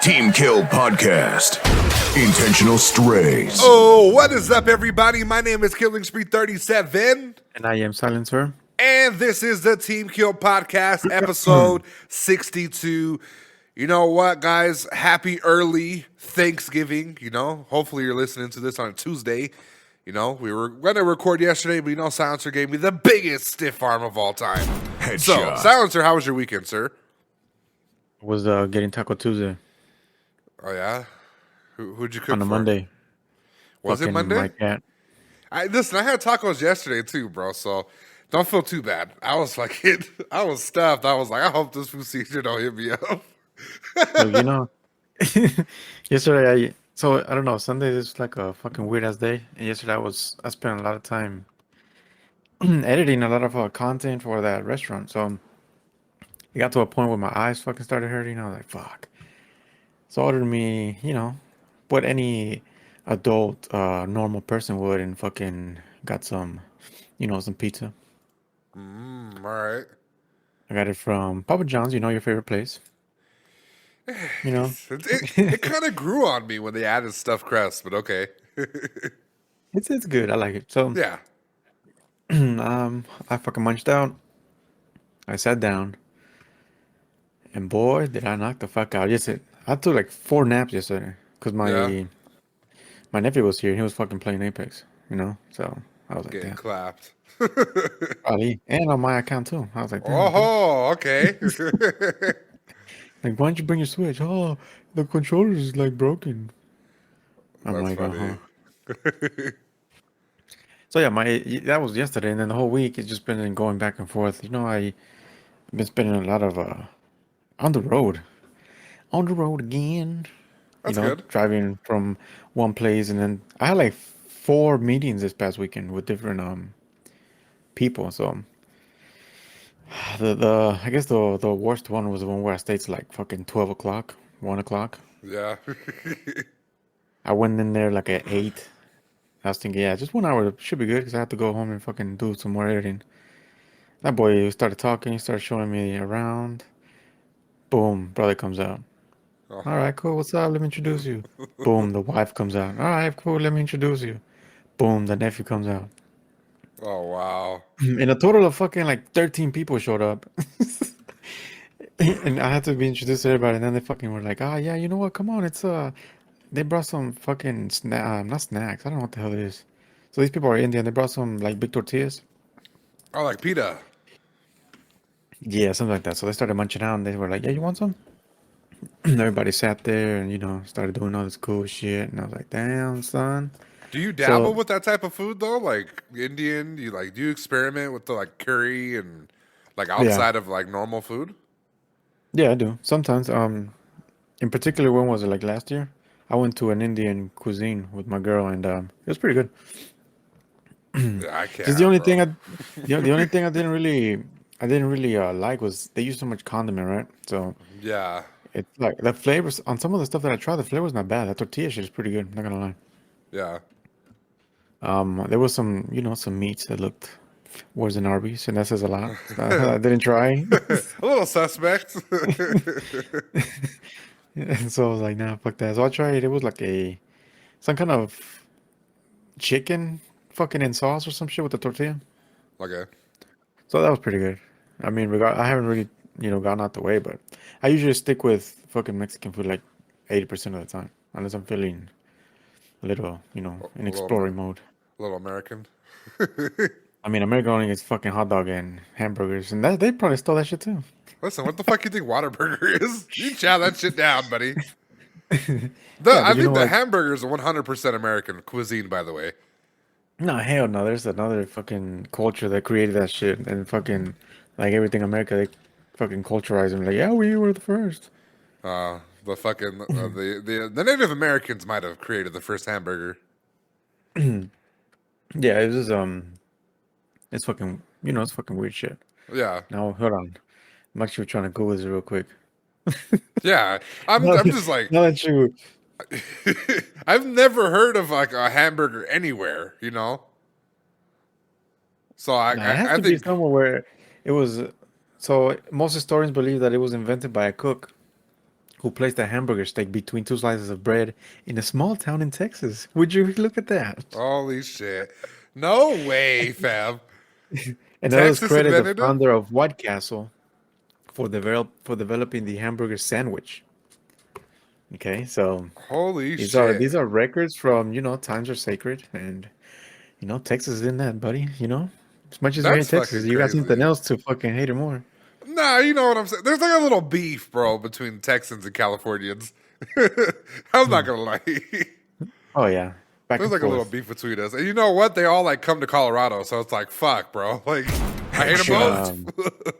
Team Kill Podcast. Intentional Strays. Oh, what is up, everybody? My name is Killing Spree 37. And I am Silencer. And this is the Team Kill Podcast, episode 62. You know what, guys? Happy early Thanksgiving. Hopefully you're listening to this on a Tuesday. We were going to record yesterday, but Silencer gave me the biggest stiff arm of all time. Headshot. So, Silencer, how was your weekend, sir? Was getting Taco Tuesday Oh, yeah? Who'd you cook on a for? Monday. Was it Fucking Monday? My cat. Listen, I had tacos yesterday too, bro. So don't feel too bad. I was I was stuffed. I was like, I hope this food season don't hit me up. Look, yesterday I don't know. Sunday is like a fucking weird ass day. And yesterday I spent a lot of time editing a lot of content for that restaurant. So it got to a point where my eyes fucking started hurting. I was like, fuck. So I ordered me, what any adult normal person would, and fucking got some, some pizza. All right. I got it from Papa John's, your favorite place. It kind of grew on me when they added stuffed crust, but okay. It's good. I like it. So Yeah. I fucking munched out. I sat down, and boy, did I knock the fuck out. I took like 4 naps yesterday because my nephew was here and he was fucking playing Apex. So I was like, Getting damn. clapped. Ali. And on my account too. I was like, damn. Oh, okay. Like, why don't you bring your Switch? Oh, the controller is like broken. I'm That's like, funny. So yeah, that was yesterday, and then the whole week it's just been going back and forth. I've been spending a lot of on the road again. That's good. Driving from one place, and then I had like 4 meetings this past weekend with different people. So the I guess the worst one was the one where I stayed till like fucking 12 o'clock, 1 o'clock. Yeah. I went in there like at 8. I was thinking, yeah, just 1 hour should be good because I have to go home and fucking do some more editing. That boy started talking, started showing me around. Boom, brother comes out. Oh. All right, cool. What's up? Let me introduce you. Boom, the wife comes out. All right, cool. Let me introduce you. Boom, the nephew comes out. Oh, wow. And a total of fucking like 13 people showed up. And I had to be introduced to everybody. And then they fucking were like, oh, yeah, you know what? Come on. They brought some fucking not snacks. I don't know what the hell it is. So these people are Indian. They brought some like big tortillas. Oh, like pita. Yeah, something like that. So they started munching out and they were like, yeah, you want some? Everybody sat there and, started doing all this cool shit. And I was like, damn, son. Do you dabble with that type of food though? Like Indian? Do you experiment with the like curry and like outside of like normal food? Yeah, I do. Sometimes. In particular, when was it? Like last year? I went to an Indian cuisine with my girl and it was pretty good. Yeah, I can't. Just the only thing the only thing I didn't really like was they used so much condiment, right? So Yeah. it's like the flavors on some of the stuff that I tried, the flavor's not bad. That tortilla shit is pretty good, not gonna lie. Yeah. There was some, some meats that looked worse than Arby's, and that says a lot. I didn't try. A little suspect. And so I was like, nah, fuck that. So I tried it. It was like some kind of chicken fucking in sauce or some shit with the tortilla. Okay. So that was pretty good. I mean, I haven't really, gotten out the way, but I usually stick with fucking Mexican food like 80% of the time, unless I'm feeling a little, in exploring mode. A little American. I mean, American only gets fucking hot dog and hamburgers, and they probably stole that shit too. Listen, what the fuck you think Whataburger is? You chow that shit down, buddy. I think the hamburgers are 100% American cuisine, by the way. No, hell no. There's another fucking culture that created that shit, and fucking like everything America, they fucking culturize them. Like, yeah, we were the first. The fucking the Native Americans might have created the first hamburger. Yeah, it was it's fucking, it's fucking weird shit. Yeah. Now, hold on. I'm actually trying to Google this real quick. Yeah. I'm just like, Now that you, I've never heard of like a hamburger anywhere, So it has to be somewhere where it was. So most historians believe that it was invented by a cook who placed a hamburger steak between two slices of bread in a small town in Texas. Would you look at that? Holy shit. No way, fam. And others Texas credit the invented it? founder of White Castle for developing the hamburger sandwich. Okay, so Holy these are shit. these are records from, times are sacred, and Texas is in that, buddy. As much as you hate That's Texas, fucking you got something crazy. else to fucking hate it more. Nah, you know what I'm saying? There's like a little beef, bro, between Texans and Californians. I'm not Hmm. gonna lie. Oh yeah, back There's and like a little forth. beef between us. And you know what? They all like come to Colorado, so it's like, fuck, bro. Like, I hate them Shit, both.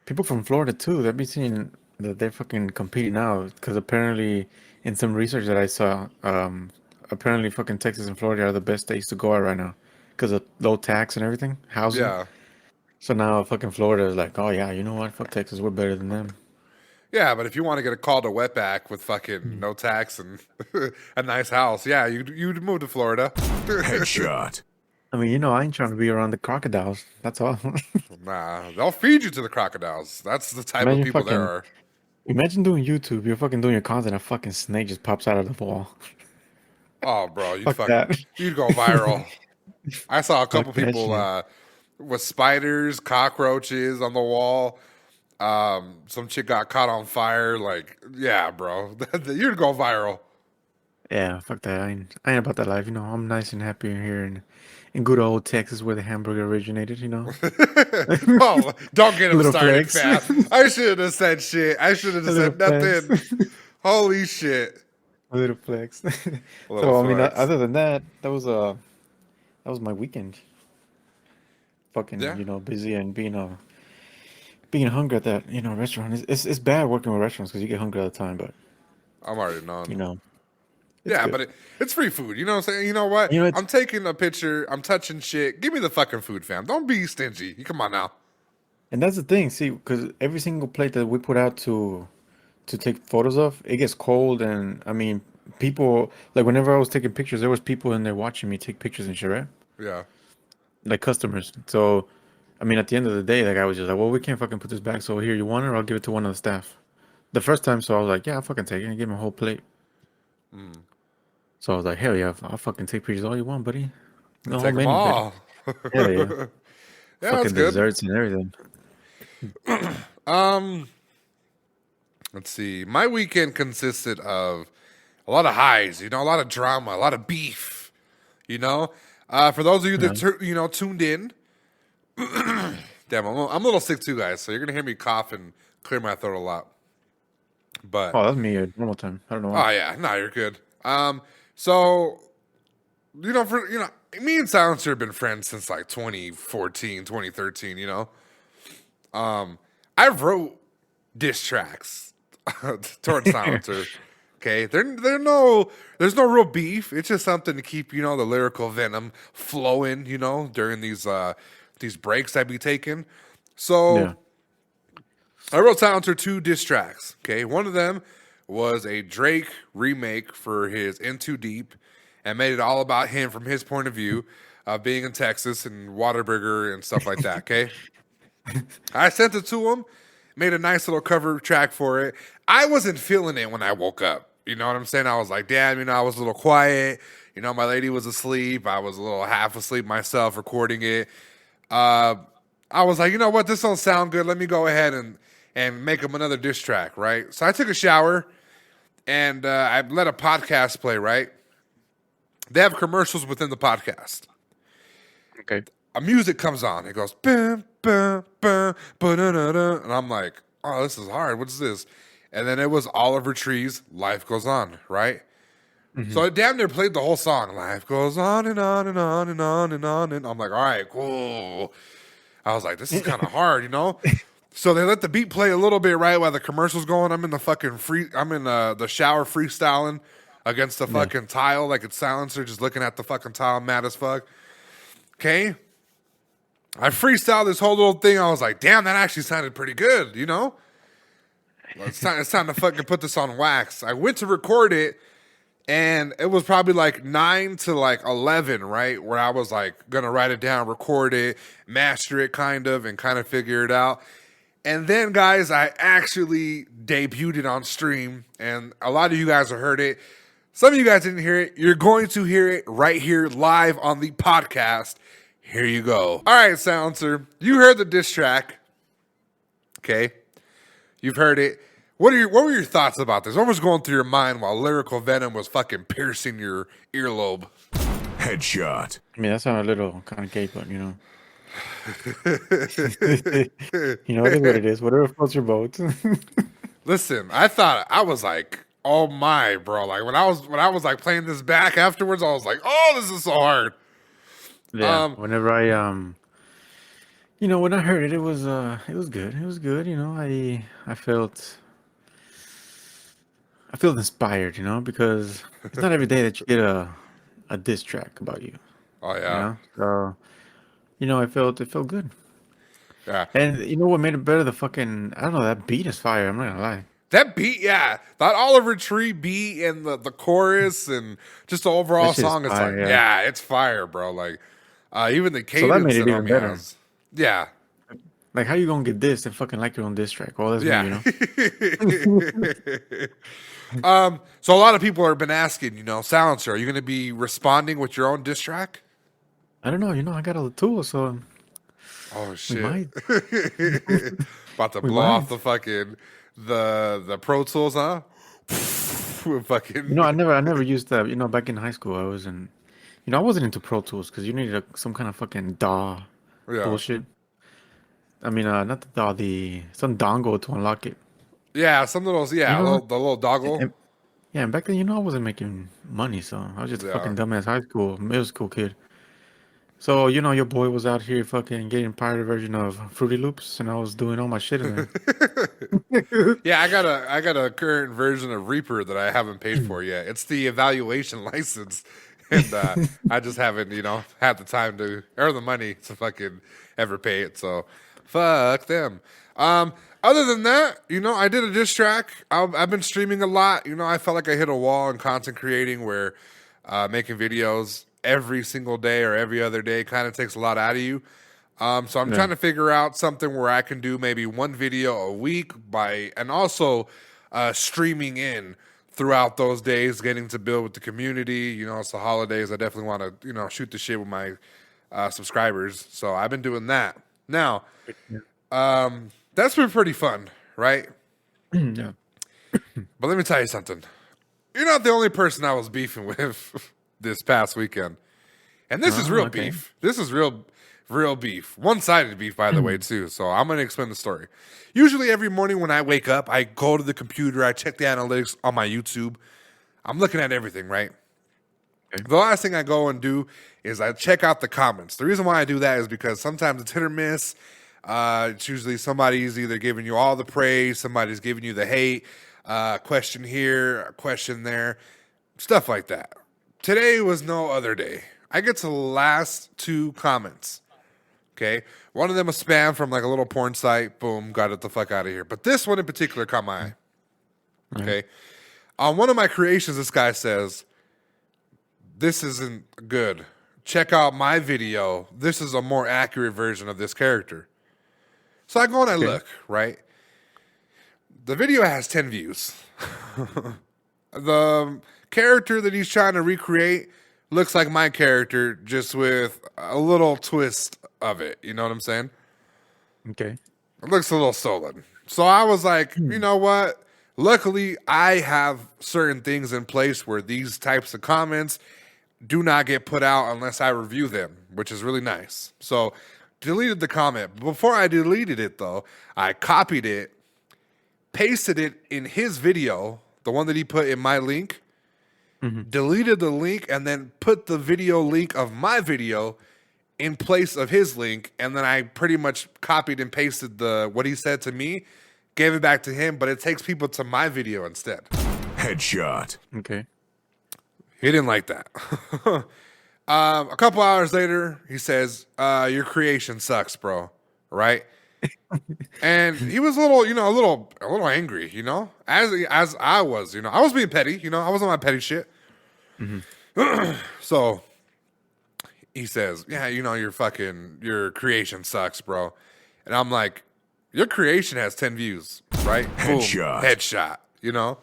people from Florida too. They've been seeing that they're fucking competing now because apparently, in some research that I saw, apparently fucking Texas and Florida are the best states to go at right now because of low tax and everything, housing. Yeah. So now fucking Florida is like, oh yeah, you know what? Fuck Texas, we're better than them. Yeah, but if you want to get a call to wetback with fucking Hmm. no tax and a nice house, yeah, you'd move to Florida. Headshot. I mean, I ain't trying to be around the crocodiles. That's all. Nah, they'll feed you to the crocodiles. That's the type of Imagine people there fucking, are. imagine doing YouTube. You're fucking doing your content, a fucking snake just pops out of the wall. Oh, bro, Fuck that. you'd go viral. I saw a couple Fuck that people shit. with spiders, cockroaches on the wall. Some chick got caught on fire. Like, yeah, bro, you'd go viral. Yeah, fuck that. I ain't about that life. I'm nice and happy here in good old Texas where the hamburger originated. Oh, don't get A him little started, flex. fam. I shouldn't have said shit. I shouldn't A have little said flex. nothing. Holy shit. A little flex. A little So I mean, flex. other than that, that was my weekend. Fucking, Yeah, busy and being hungry at that, restaurant. It's bad working with restaurants because you get hungry all the time, but I'm already known. you know, it's Yeah, good. but it's free food. You know what I'm saying? You know what? It's I'm taking a picture. I'm touching shit. Give me the fucking food, fam. Don't be stingy. You come on now. and that's the thing, see, because every single plate that we put out to take photos of, it gets cold, and I mean, people like whenever I was taking pictures, there was people in there watching me take pictures and shit, right? Yeah. Like customers. So, I mean, at the end of the day, like I was just like, well, we can't fucking put this back. So here, you want it, or I'll give it to one of the staff. The first time, so I was like, yeah, I'll fucking take it and give him a whole plate. Mm. So I was like, hell yeah, I'll fucking take pictures all you want, buddy. The whole Take them menu, baby. all. Hell yeah. Yeah, that's Fucking good. desserts and everything. Um, let's see. My weekend consisted of a lot of highs, a lot of drama, a lot of beef, you know. For those of you Yeah. that tuned in, damn, I'm a little sick too, guys. So you're gonna hear me cough and clear my throat a lot. But Oh, that's me at normal time. I don't know why. oh yeah, no, you're good. So me and Silencer have been friends since like 2014, 2013. I've wrote diss tracks towards Silencer. Okay, there's no real beef. It's just something to keep the lyrical venom flowing. During these breaks I be taking. Yeah. So I wrote Silencer 2 diss tracks. Okay, one of them was a Drake remake for his In Too Deep, and made it all about him from his point of view, being in Texas and Whataburger and stuff like that. Okay, I sent it to him, made a nice little cover track for it. I wasn't feeling it when I woke up. You know what I'm saying? I was like, damn, I was a little quiet. My lady was asleep. I was a little half asleep myself recording it. Uh, I was like, you know what? This don't sound good. Let me go ahead and make him another diss track, right? So I took a shower and I let a podcast play, right? They have commercials within the podcast. Okay. A music comes on. It goes, bum, bum, bum, ba-da-da-da. And I'm like, oh, this is hard. What's this? And then it was Oliver Tree's Life Goes On, right? Hmm. So I damn near played the whole song. Life goes on and on and on and on and on. And I'm like, all right, cool. I was like, this is kind of hard. So they let the beat play a little bit, right, while the commercial's going. I'm in the shower freestyling against the Yeah. fucking tile like it's Silencer, just looking at the fucking tile, mad as fuck. Okay? I freestyled this whole little thing. I was like, damn, that actually sounded pretty good. Well, it's time to fucking put this on wax. I went to record it, and it was probably like 9 to like 11, right? Where I was like going to write it down, record it, master it kind of, and kind of figure it out. And then, guys, I actually debuted it on stream, and a lot of you guys have heard it. Some of you guys didn't hear it. You're going to hear it right here live on the podcast. Here you go. All right, Silencer, you heard the diss track. Okay, you've heard it. What were your thoughts about this? What was going through your mind while lyrical venom was fucking piercing your earlobe? Headshot. I mean, that sounded a little kind of gay, but you know. You know, it is what it is. Whatever floats your boat. Listen, I was like, oh my, bro. Like when I was like playing this back afterwards, I was like, oh, this is so hard. Yeah. Whenever I you know, when I heard it, it was good. It was good. You know, I felt inspired. You know, because it's not every day that you get a diss track about you. Oh You yeah, know, so you know, it felt good. yeah. And you know what made it better? The fucking I don't know, that beat is fire. I'm not gonna lie. That beat, yeah, that Oliver Tree beat and the chorus and just the overall That shit is song. It's fire, like, yeah. yeah, it's fire, bro. Like even the So that cadence made it it on even me better. has. Yeah, Like, how you gonna get this and fucking like your own diss track? Well, that's me, you yeah. know. So a lot of people have been asking, you know, Silencer, are you going to be responding with your own diss track? I don't know. You know, I got all the tools, so Oh we shit! might. About to We blow off might. the fucking the Pro Tools, huh? You know, Fucking I never used that. You know, back in high school, I wasn't. You know, I wasn't into Pro Tools because you needed some kind of fucking DAW yeah, bullshit. I mean, not the DAW, some dongle to unlock it. yeah. Some little You know, the little doggle. and, yeah, and back then, you know, I wasn't making money, so I was just a Yeah. fucking dumbass middle school kid. So, you know, your boy was out here fucking getting pirated version of Fruity Loops, and I was doing all my shit in there. Yeah, I got a current version of Reaper that I haven't paid for yet. It's the evaluation license, and I just haven't, you know, had the time to or the money to fucking ever pay it. So, fuck them. Other than that, you know, I did a diss track. I've been streaming a lot. You know, I felt like I hit a wall in content creating where making videos every single day or every other day kind of takes a lot out of you. So I'm Yeah. trying to figure out something where I can do maybe one video a week and also streaming in throughout those days, getting to build with the community. You know, it's the holidays. I definitely want to, you know, shoot the shit with my subscribers. So I've been doing that. Now, that's been pretty fun, right? Yeah. But let me tell you something. You're not the only person I was beefing with this past weekend. And this is real okay. beef. This is real beef. One-sided beef, by the way, too. So I'm going to explain the story. Usually every morning when I wake up, I go to the computer, I check the analytics on my YouTube. I'm looking at everything, right? Okay. The last thing I go and do is I check out the comments. The reason why I do that is because sometimes it's hit or miss. It's usually somebody's either giving you all the praise, somebody's giving you the hate, question here, a question there, stuff like that. Today was no other day. I get to the last two comments. Okay. One of them a spam from like a little porn site. Boom, got it the fuck out of here. But this one in particular caught my eye. Okay. On one of my creations, this guy says, "This isn't good. Check out my video. This is a more accurate version of this character." So I go and I look, right? The video has 10 views. The character that he's trying to recreate looks like my character, just with a little twist of it. You know what I'm saying? Okay. It looks a little stolen. So I was like, you know what? Luckily, I have certain things in place where these types of comments do not get put out unless I review them, which is really nice. So deleted the comment. Before I deleted it, though, I copied it, pasted it in his video, the one that he put in my link, deleted the link, and then put the video link of my video in place of his link, and then I pretty much copied and pasted what he said to me, gave it back to him, but it takes people to my video instead. Headshot. Okay. He didn't like that. A couple hours later, he says, "Your creation sucks, bro." Right? And he was a little angry, you know, as I was, you know, I was being petty, you know, I was on my petty shit. So he says, "Yeah, you know, your creation sucks, bro." And I'm like, your creation has 10 views, right? Headshot. Boom, headshot, you know?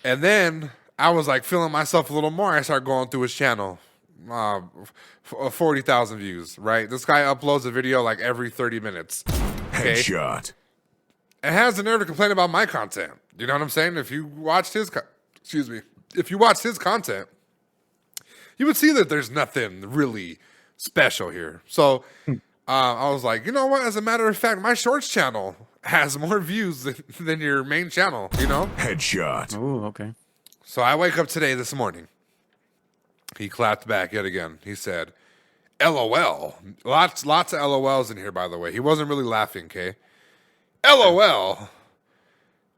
And then I was like feeling myself a little more. I started going through his channel. 40,000 views, right? This guy uploads a video like every 30 minutes. Okay? Headshot. And has the nerve to complain about my content. You know what I'm saying? If you watched his, if you watched his content, you would see that there's nothing really special here. So I was like, you know what? As a matter of fact, my shorts channel has more views than your main channel, you know? Headshot. Oh, okay. So I wake up this morning. He clapped back yet again. He said, LOL. Lots of LOLs in here, by the way. He wasn't really laughing, okay? LOL.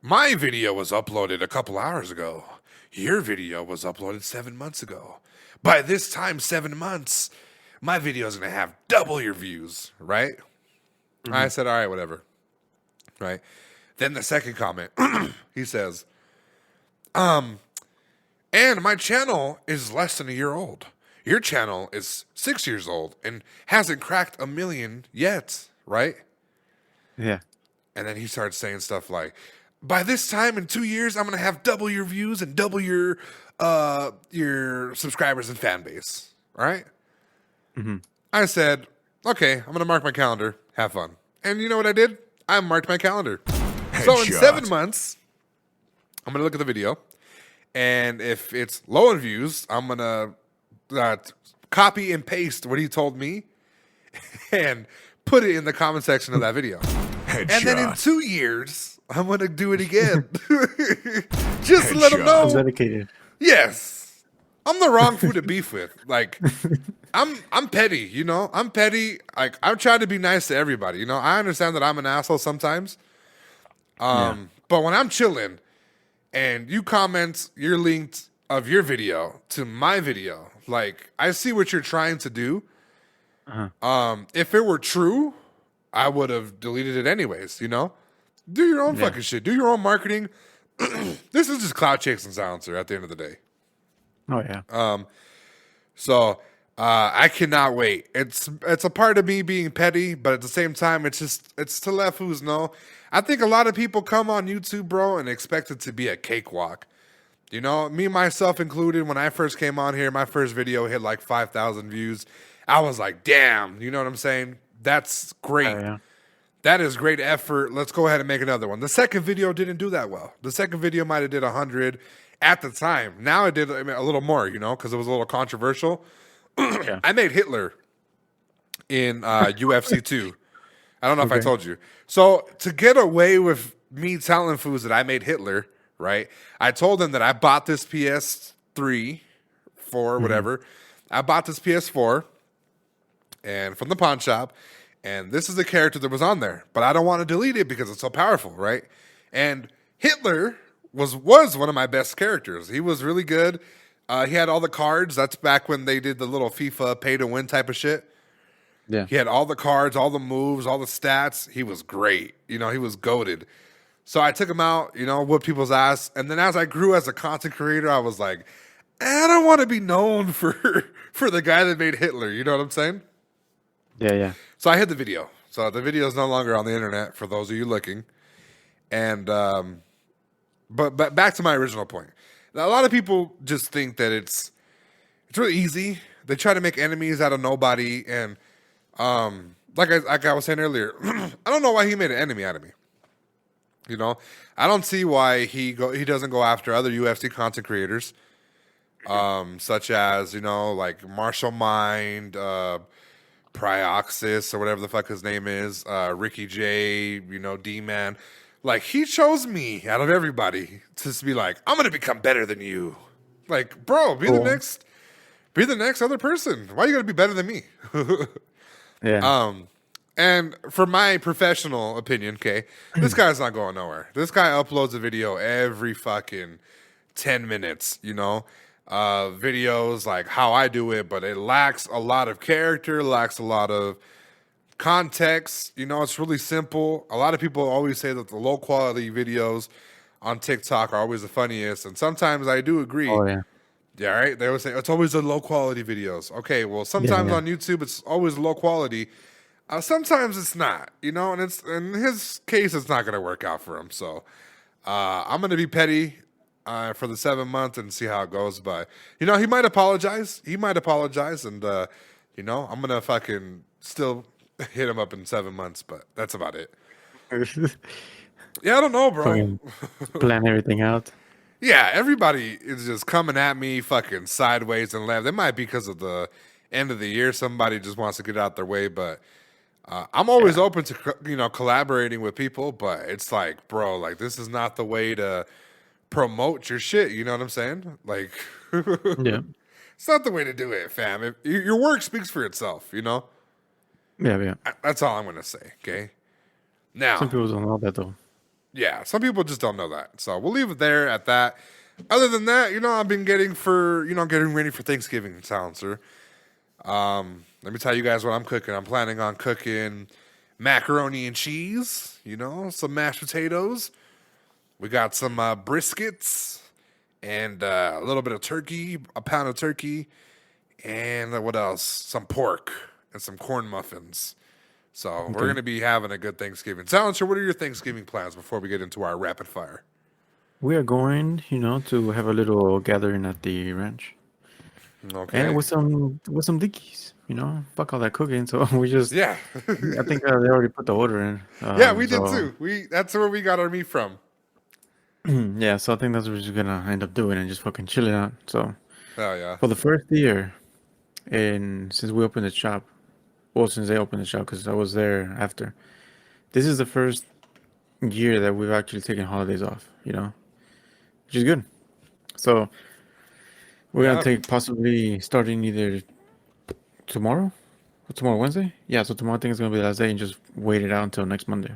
My video was uploaded a couple hours ago. Your video was uploaded 7 months ago. By this time, 7 months, my video is going to have double your views, right? Mm-hmm. I said, all right, whatever. Right? Then the second comment, he says, and my channel is less than a year old. Your channel is 6 years old and hasn't cracked 1 million yet, right? Yeah. And then he started saying stuff like, by this time in 2 years, I'm going to have double your views and double your subscribers and fan base. All right? Mm-hmm. I said, okay, I'm going to mark my calendar. Have fun. And you know what I did? I marked my calendar. Headshot. So in 7 months, I'm going to look at the video. And if it's low in views, I'm going to copy and paste what he told me and put it in the comment section of that video. Headshot. And then in 2 years, I'm going to do it again. Just to let him know. Dedicated. Yes. I'm the wrong food to beef with. Like, I'm petty, you know? I'm petty. Like, I'm trying to be nice to everybody. You know, I understand that I'm an asshole sometimes. But when I'm chilling and you comment your link of your video to my video, like, I see what you're trying to do. Uh-huh. If it were true, I would have deleted it anyways, you know? Do your own fucking shit. Do your own marketing. This is just cloud chasing silencer at the end of the day. Oh, yeah. So I cannot wait. It's a part of me being petty, but at the same time, it's to let fools know. I think a lot of people come on YouTube, bro, and expect it to be a cakewalk. You know, me, myself included, when I first came on here, my first video hit like 5,000 views. I was like, damn, you know what I'm saying? That's great. Oh, yeah. That is great effort. Let's go ahead and make another one. The second video didn't do that well. The second video might have did 100 at the time. Now it did a little more, you know, because it was a little controversial. Yeah. I made Hitler in UFC 2. I don't know if I told you. So to get away with me telling fools that I made Hitler, right? I told them that I bought this PS3, 4, whatever. I bought this PS4 and from the pawn shop. And this is the character that was on there. But I don't want to delete it because it's so powerful, right? And Hitler was one of my best characters. He was really good. He had all the cards. That's back when they did the little FIFA pay-to-win type of shit. Yeah. He had all the cards, all the moves, all the stats. He was great. You know, he was goated. So I took him out, you know, whooped people's ass. And then as I grew as a content creator, I was like, I don't want to be known for the guy that made Hitler. You know what I'm saying? Yeah, yeah. So I hid the video. So the video is no longer on the internet for those of you looking. And but back to my original point. Now, a lot of people just think that it's really easy. They try to make enemies out of nobody, and like I was saying earlier, I don't know why he made an enemy out of me. You know, I don't see why he doesn't go after other UFC content creators, such as, you know, like Marshall Mind, Prioxis, or whatever the fuck his name is, Ricky J, you know, D-Man. Like, he chose me out of everybody to just be like, I'm gonna become better than you. Like, bro, be the next other person. Why are you gonna be better than me? Yeah. And for my professional opinion, okay, this guy's not going nowhere. This guy uploads a video every fucking 10 minutes, you know? Videos like how I do it, but it lacks a lot of character, lacks a lot of context. You know, it's really simple. A lot of people always say that the low quality videos on TikTok are always the funniest, and sometimes I do agree. Oh, yeah. Yeah, right? They always say it's always the low quality videos. Okay, well, sometimes on YouTube it's always low quality. Sometimes it's not, and it's in his case, it's not going to work out for him. So I'm going to be petty for the 7 month and see how it goes. But he might apologize. He might apologize, and I'm going to fucking still hit him up in 7 months. But that's about it. Yeah, I don't know, bro. Fucking plan everything out. Yeah, everybody is just coming at me fucking sideways and left. It might be because of the end of the year. Somebody just wants to get out their way, but I'm always open to collaborating with people. But it's like, bro, like this is not the way to promote your shit. You know what I'm saying? Like, Yeah. it's not the way to do it, fam. Your work speaks for itself. Yeah. That's all I'm gonna say. Okay. Now, Some people don't know that though. yeah, some people just don't know that. So we'll leave it there at that. Other than that, I've been getting ready for Thanksgiving, Silencer. Let me tell you guys what I'm cooking. I'm planning on cooking macaroni and cheese, some mashed potatoes. We got some briskets and a little bit of turkey, a pound of turkey, and what else? Some pork and some corn muffins. So we're going to be having a good Thanksgiving. Silencer, what are your Thanksgiving plans before we get into our rapid fire? We are going, to have a little gathering at the ranch. Okay. And with some dickies, fuck all that cooking. So we just Yeah. I think they already put the order in. Yeah, we did too. That's where we got our meat from. Yeah, so I think that's what we're just gonna end up doing and just fucking chilling out. So Oh yeah. for the first year, and since we opened the shop, since they opened the shop, because I was there after. This is the first year that we've actually taken holidays off, which is good. So we're gonna take possibly starting either tomorrow Wednesday. Yeah, so tomorrow I think it's gonna be the last day, and just wait it out until next Monday.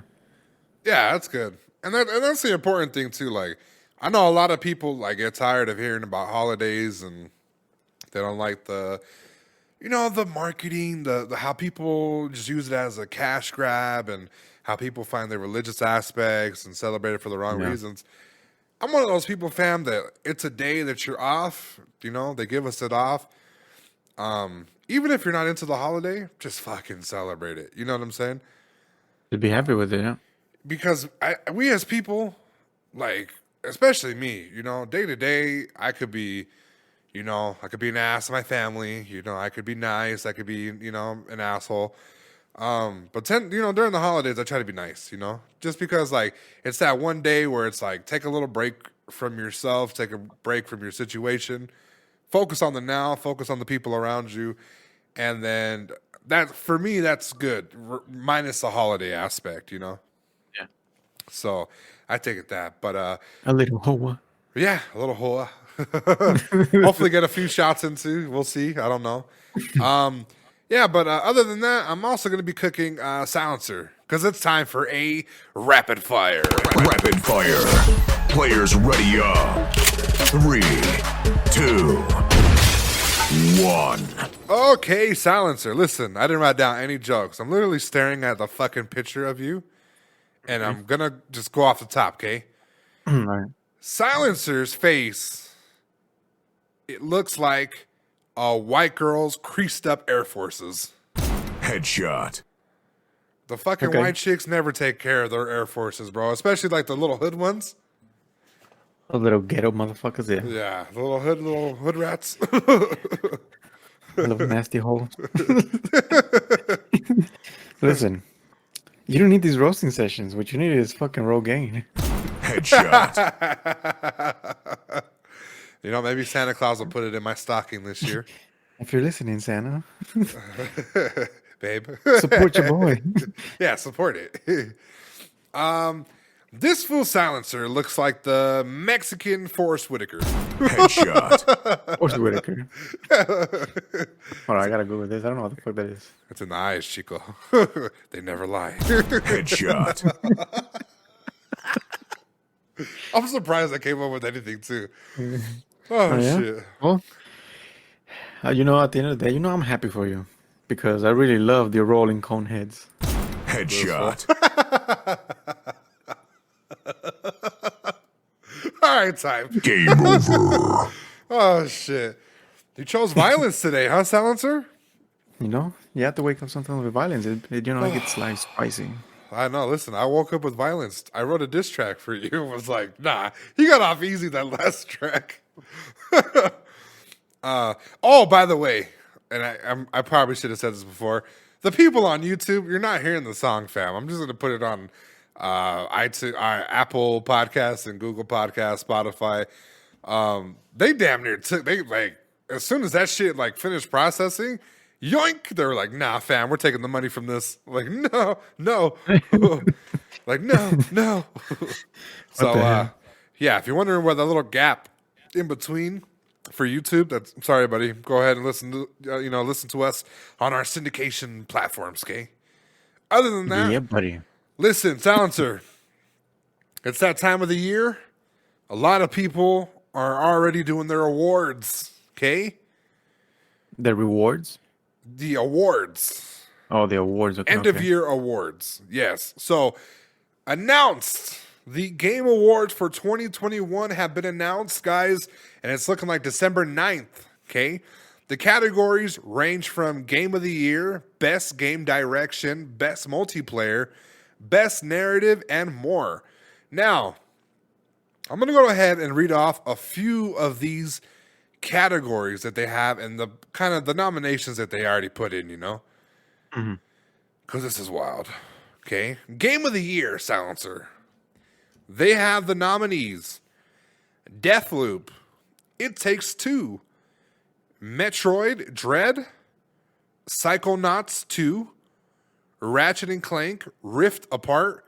Yeah, that's good. And that's the important thing too. Like, I know a lot of people get tired of hearing about holidays, and they don't like the marketing, the how people just use it as a cash grab, and how people find their religious aspects and celebrate it for the wrong reasons. I'm one of those people, fam, that it's a day that you're off. They give us it off. Even if you're not into the holiday, just fucking celebrate it. You know what I'm saying? You'd be happy with it, yeah. Because we as people, especially me, day to day, I could be an ass to my family. I could be nice. I could be, an asshole. But during the holidays, I try to be nice, just because it's that one day where it's take a little break from yourself, take a break from your situation, focus on the now, focus on the people around you. And then that, for me, that's good. Minus the holiday aspect, Yeah. So I take it that, but A little hoa. yeah, a little hoa. Hopefully get a few shots into. We'll see. I don't know. Yeah, but other than that, I'm also going to be cooking Silencer because it's time for a rapid fire. Rapid fire. Players ready up. 3, 2, 1. Okay, Silencer. Listen, I didn't write down any jokes. I'm literally staring at the fucking picture of you, and I'm going to just go off the top, okay? All right. Silencer's face, it looks like a white girl's creased up Air Forces. Headshot. The fucking white chicks never take care of their Air Forces, bro. Especially the little hood ones. The little ghetto motherfuckers, yeah. Yeah, the little hood rats. Little nasty holes. Listen, you don't need these roasting sessions. What you need is fucking Rogaine. Headshot. Maybe Santa Claus will put it in my stocking this year. If you're listening, Santa, Babe. support your boy. Yeah, support it. This fool Silencer looks like the Mexican Forrest Whitaker. Headshot. Forrest Whitaker. Hold on, I gotta go with this. I don't know what the fuck that is. It's in the eyes, Chico. They never lie. Headshot. I'm surprised I came up with anything, too. Oh, yeah? shit. Well, at the end of the day, I'm happy for you because I really love the rolling cone heads. Headshot. All right, time. Game over. Oh, shit. You chose violence today, huh, Silencer? You know, you have to wake up sometimes with violence. It gets like spicy. I know. Listen, I woke up with violence. I wrote a diss track for you. It was like, nah, he got off easy that last track. Oh, by the way, and I probably should have said this before. The people on YouTube, you're not hearing the song, fam. I'm just gonna put it on iTunes, Apple Podcasts and Google Podcasts, Spotify. They damn near took. They like as soon as that shit like finished processing, yoink. They were like, nah, fam, we're taking the money from this. Like, no, no, like no, no. So, the hell? yeah, if you're wondering where the little gap in between for YouTube, that's I'm sorry, buddy. Go ahead and listen to listen to us on our syndication platforms. Okay. Other than that, Yeah, buddy. listen, Silencer. It's that time of the year. A lot of people are already doing their awards. Okay, The rewards. the awards, Oh, the awards. Okay, end of year awards. Yes. So announced. The Game Awards for 2021 have been announced, guys, and it's looking like December 9th, okay? The categories range from Game of the Year, Best Game Direction, Best Multiplayer, Best Narrative, and more. Now, I'm going to go ahead and read off a few of these categories that they have and the kind of the nominations that they already put in, Because this is wild, okay? Game of the Year, Silencer. They have the nominees: Deathloop, It Takes Two, Metroid Dread, Psychonauts 2, Ratchet and Clank Rift Apart,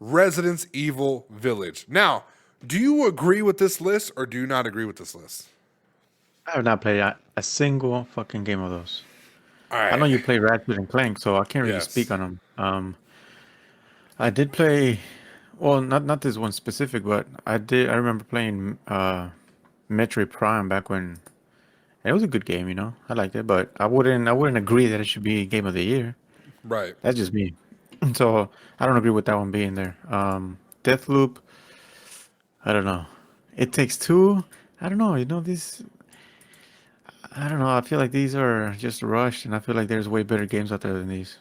Resident Evil Village. Now, do you agree with this list or do you not agree with this list? I have not played a single fucking game of those. All I know right. you play Ratchet and Clank, so I can't really Yes. speak on them. I did play, well, not this one specific, but I remember playing Metroid Prime back when it was a good game. I liked it, but I wouldn't agree that it should be Game of the Year. Right. That's just me. So I don't agree with that one being there. Deathloop, I don't know. It Takes Two, I don't know. I don't know. I feel like these are just rushed, and I feel like there's way better games out there than these.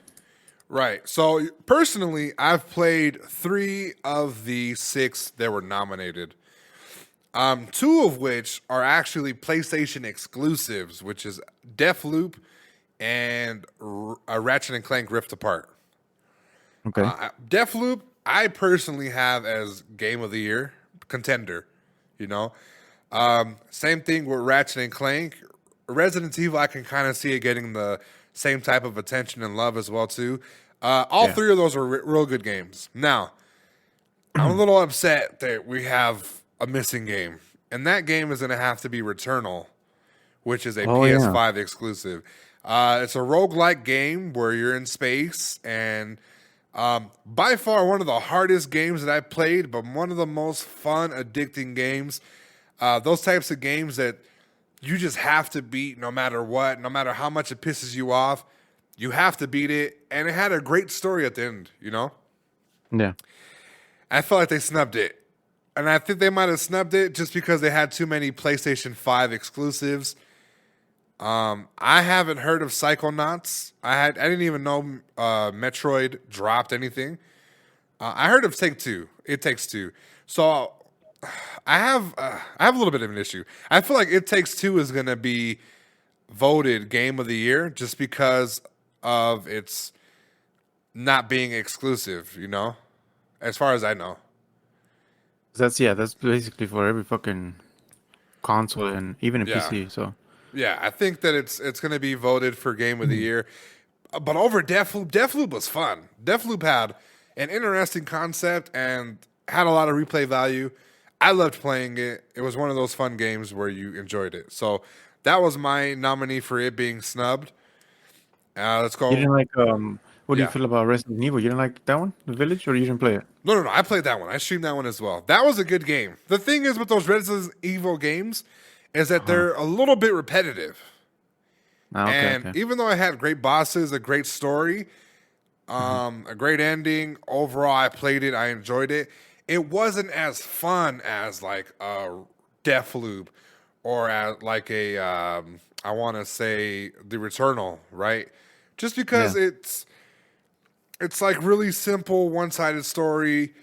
Right. So personally, I've played 3 of the 6 that were nominated. 2 of which are actually PlayStation exclusives, which is Deathloop and Ratchet and Clank Rift Apart. Okay. Deathloop, I personally have as Game of the Year contender. Same thing with Ratchet and Clank. Resident Evil, I can kind of see it getting the same type of attention and love as well too. All Yeah. 3 of those are real good games. Now, I'm a little upset that we have a missing game, and that game is going to have to be Returnal, which is a Oh, yeah. PS5 exclusive. It's a roguelike game where you're in space, and by far one of the hardest games that I played, but one of the most fun, addicting games. Those types of games that you just have to beat no matter what, no matter how much it pisses you off. You have to beat it, and it had a great story at the end, Yeah. I felt like they snubbed it. And I think they might have snubbed it just because they had too many PlayStation 5 exclusives. I haven't heard of Psychonauts. I didn't even know Metroid dropped anything. I heard of It Takes Two. So I have a little bit of an issue. I feel like It Takes Two is going to be voted Game of the Year just because of its not being exclusive, as far as I know. That's basically for every fucking console and even a Yeah. PC. So Yeah, I think that it's going to be voted for Game of the Year. But over Deathloop was fun. Deathloop had an interesting concept and had a lot of replay value. I loved playing it. It was one of those fun games where you enjoyed it. So that was my nominee for it being snubbed. Let's go. you didn't like what do you Yeah. feel about Resident Evil? You didn't like that one, The Village, or you didn't play it? No. I played that one. I streamed that one as well. That was a good game. The thing is with those Resident Evil games is that they're a little bit repetitive. Ah, okay, And okay. even though I had great bosses, a great story, a great ending, overall I played it, I enjoyed it. It wasn't as fun as like Deathloop or at like a I want to say the Returnal, right? Just because Yeah. it's like really simple, one-sided story.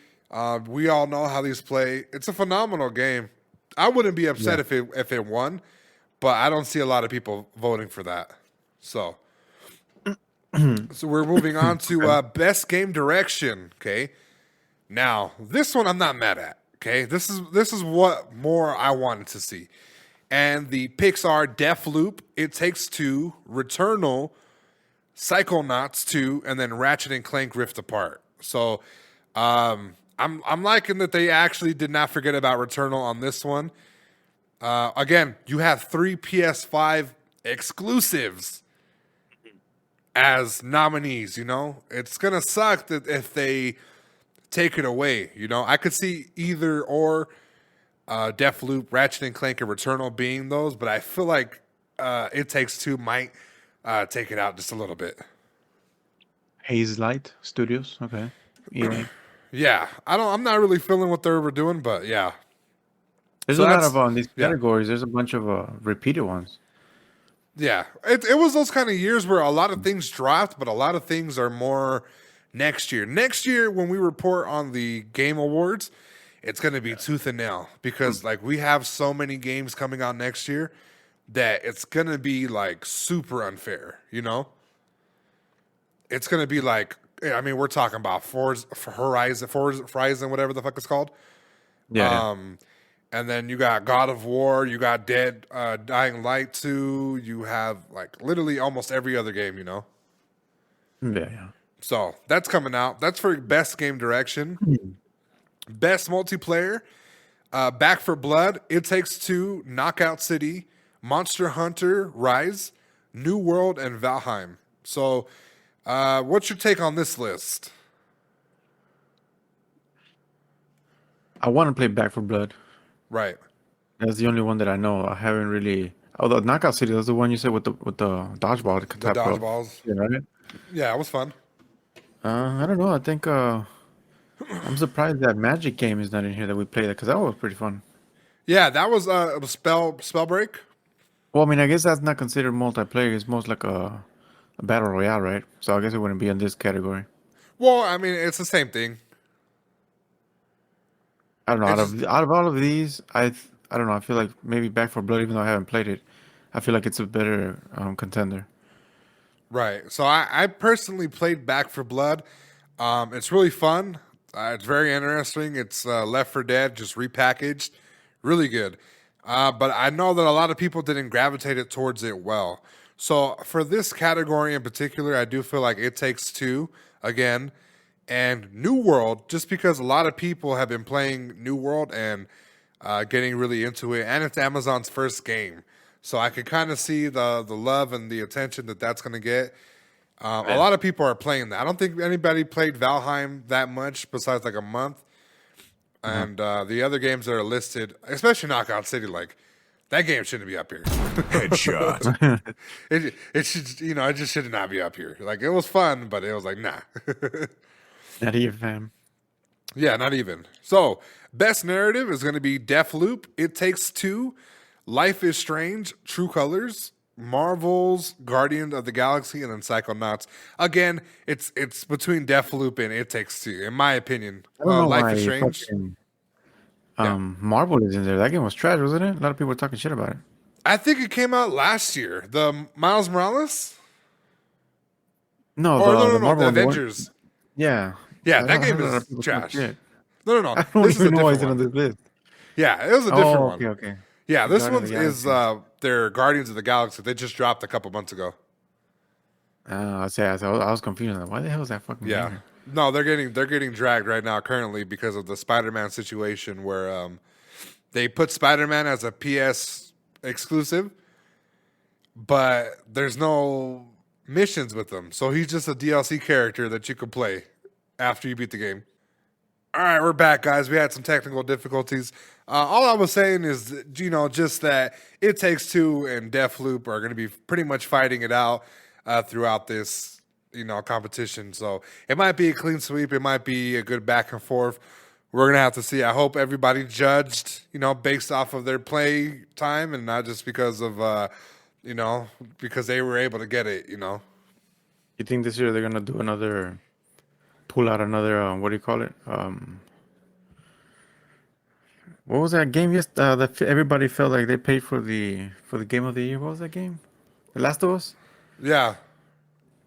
We all know how these play. It's a phenomenal game. I wouldn't be upset Yeah. if it won, but I don't see a lot of people voting for that. So we're moving on to Okay. best game direction. Okay, now this one I'm not mad at. Okay, this is what more I wanted to see, and the picks are Deathloop, It Takes Two, Returnal, Psychonauts 2, and then Ratchet and Clank Rift Apart. So I'm liking that they actually did not forget about Returnal on this one. Again, you have 3 PS5 exclusives as nominees, you know? It's gonna suck that if they take it away, you know. I could see either or Deathloop, Ratchet and Clank, and Returnal being those, but I feel like It Takes Two might take it out just a little bit. Haze Light Studios. Okay. EA. Yeah, I'm not really feeling what they were doing, but yeah, There's So a lot that's- of on these yeah. categories. There's a bunch of repeated ones. yeah. It was those kind of years where a lot of things dropped, but a lot of things are more next year. Next year, when we report on the Game Awards, it's going to be tooth and nail because like we have so many games coming out next year that it's going to be like super unfair. You know, it's going to be like. I mean, we're talking about Horizon, whatever the fuck it's called. Yeah. And then you got God of War, you got Dying Light 2, you have like literally almost every other game, you know? Yeah. So that's coming out. That's for best game direction. Best multiplayer, Back for Blood, It Takes Two, Knockout City, Monster Hunter Rise, New World, and Valheim. So what's your take on this list? I want to play Back for Blood. Right. That's the only one that I know. I haven't really. Oh, the Knockout City. That's the one you said with the dodgeball. The type of- dodgeballs. Yeah, right? Yeah, it was fun. I don't know. I think I'm surprised that Magic game is not in here that we played because that was pretty fun. Yeah, that was Spellbreak. Well, I mean, I guess that's not considered multiplayer. It's most like a battle royale, right? So I guess it wouldn't be in this category. Well, I mean, it's the same thing. I don't know. It's Out of all of these, I don't know. I feel like maybe Back for Blood, even though I haven't played it, I feel like it's a better contender. Right. So I personally played Back for Blood. It's really fun. It's very interesting. It's Left 4 Dead, just repackaged. Really good. But I know that a lot of people didn't gravitate towards it well. So for this category in particular, I do feel like It Takes Two, again, and New World, just because a lot of people have been playing New World and getting really into it. And it's Amazon's first game. So I could kind of see the love and the attention that that's going to get. A lot of people are playing that. I don't think anybody played Valheim that much besides like a month. And the other games that are listed, especially Knockout City, like that game shouldn't be up here. Headshot. It should, it just should not be up here. Like it was fun, but it was like nah. Not even, fam. Yeah, not even. So best narrative is going to be Deathloop, It Takes Two, Life is Strange, True Colors, Marvel's Guardian of the Galaxy, and then Psychonauts. Again, it's between Deathloop and It Takes Two, in my opinion. I don't know Life why is Strange. fucking, Marvel is in there. That game was trash, wasn't it? A lot of people were talking shit about it. I think it came out last year. The Miles Morales? No, Or the no, Marvel the one, the one- Avengers. Yeah. Yeah, I that game heard a lot is of people talking trash. shit. No. I don't This is a even know why it's different on one. this list. Yeah, it was a different one. Okay. Yeah, this Guardians one of the is Galaxy. their Guardians of the Galaxy. They just dropped a couple months ago. I was confused. Like, why the hell is that fucking game Yeah. here? No, they're getting dragged right now currently because of the Spider-Man situation where they put Spider-Man as a PS exclusive, but there's no missions with him. So he's just a DLC character that you can play after you beat the game. All right, we're back, guys. We had some technical difficulties. All I was saying is, just that It Takes Two and Deathloop are going to be pretty much fighting it out throughout this, competition. So it might be a clean sweep. It might be a good back and forth. we're gonna have to see. I hope everybody judged, based off of their play time and not just because of, because they were able to get it. You think this year they're gonna do pull out another, what do you call it? What was that game? Yes, that everybody felt like they paid for the game of the year. What was that game? The Last of Us. Yeah.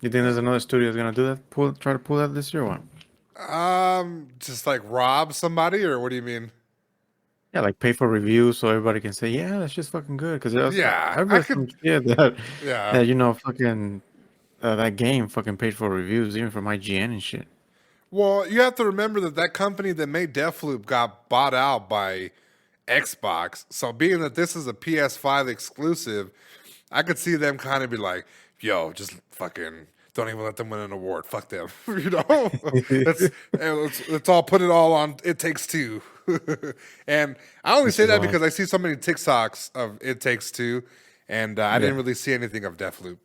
You think there's another studio that's gonna do that? Try to pull that this year, or what? Just like rob somebody, or what do you mean? Yeah, like pay for reviews so everybody can say, yeah, that's just fucking good. Because Yeah, I read some shit that Yeah. fucking that game fucking paid for reviews even from IGN and shit. Well, you have to remember that company that made Deathloop got bought out by Xbox. So being that this is a PS5 exclusive, I could see them kind of be like, yo, just fucking don't even let them win an award. Fuck them. Let's all put it all on It Takes Two. And I only say that because I see so many TikToks of It Takes Two, and I didn't really see anything of Deathloop.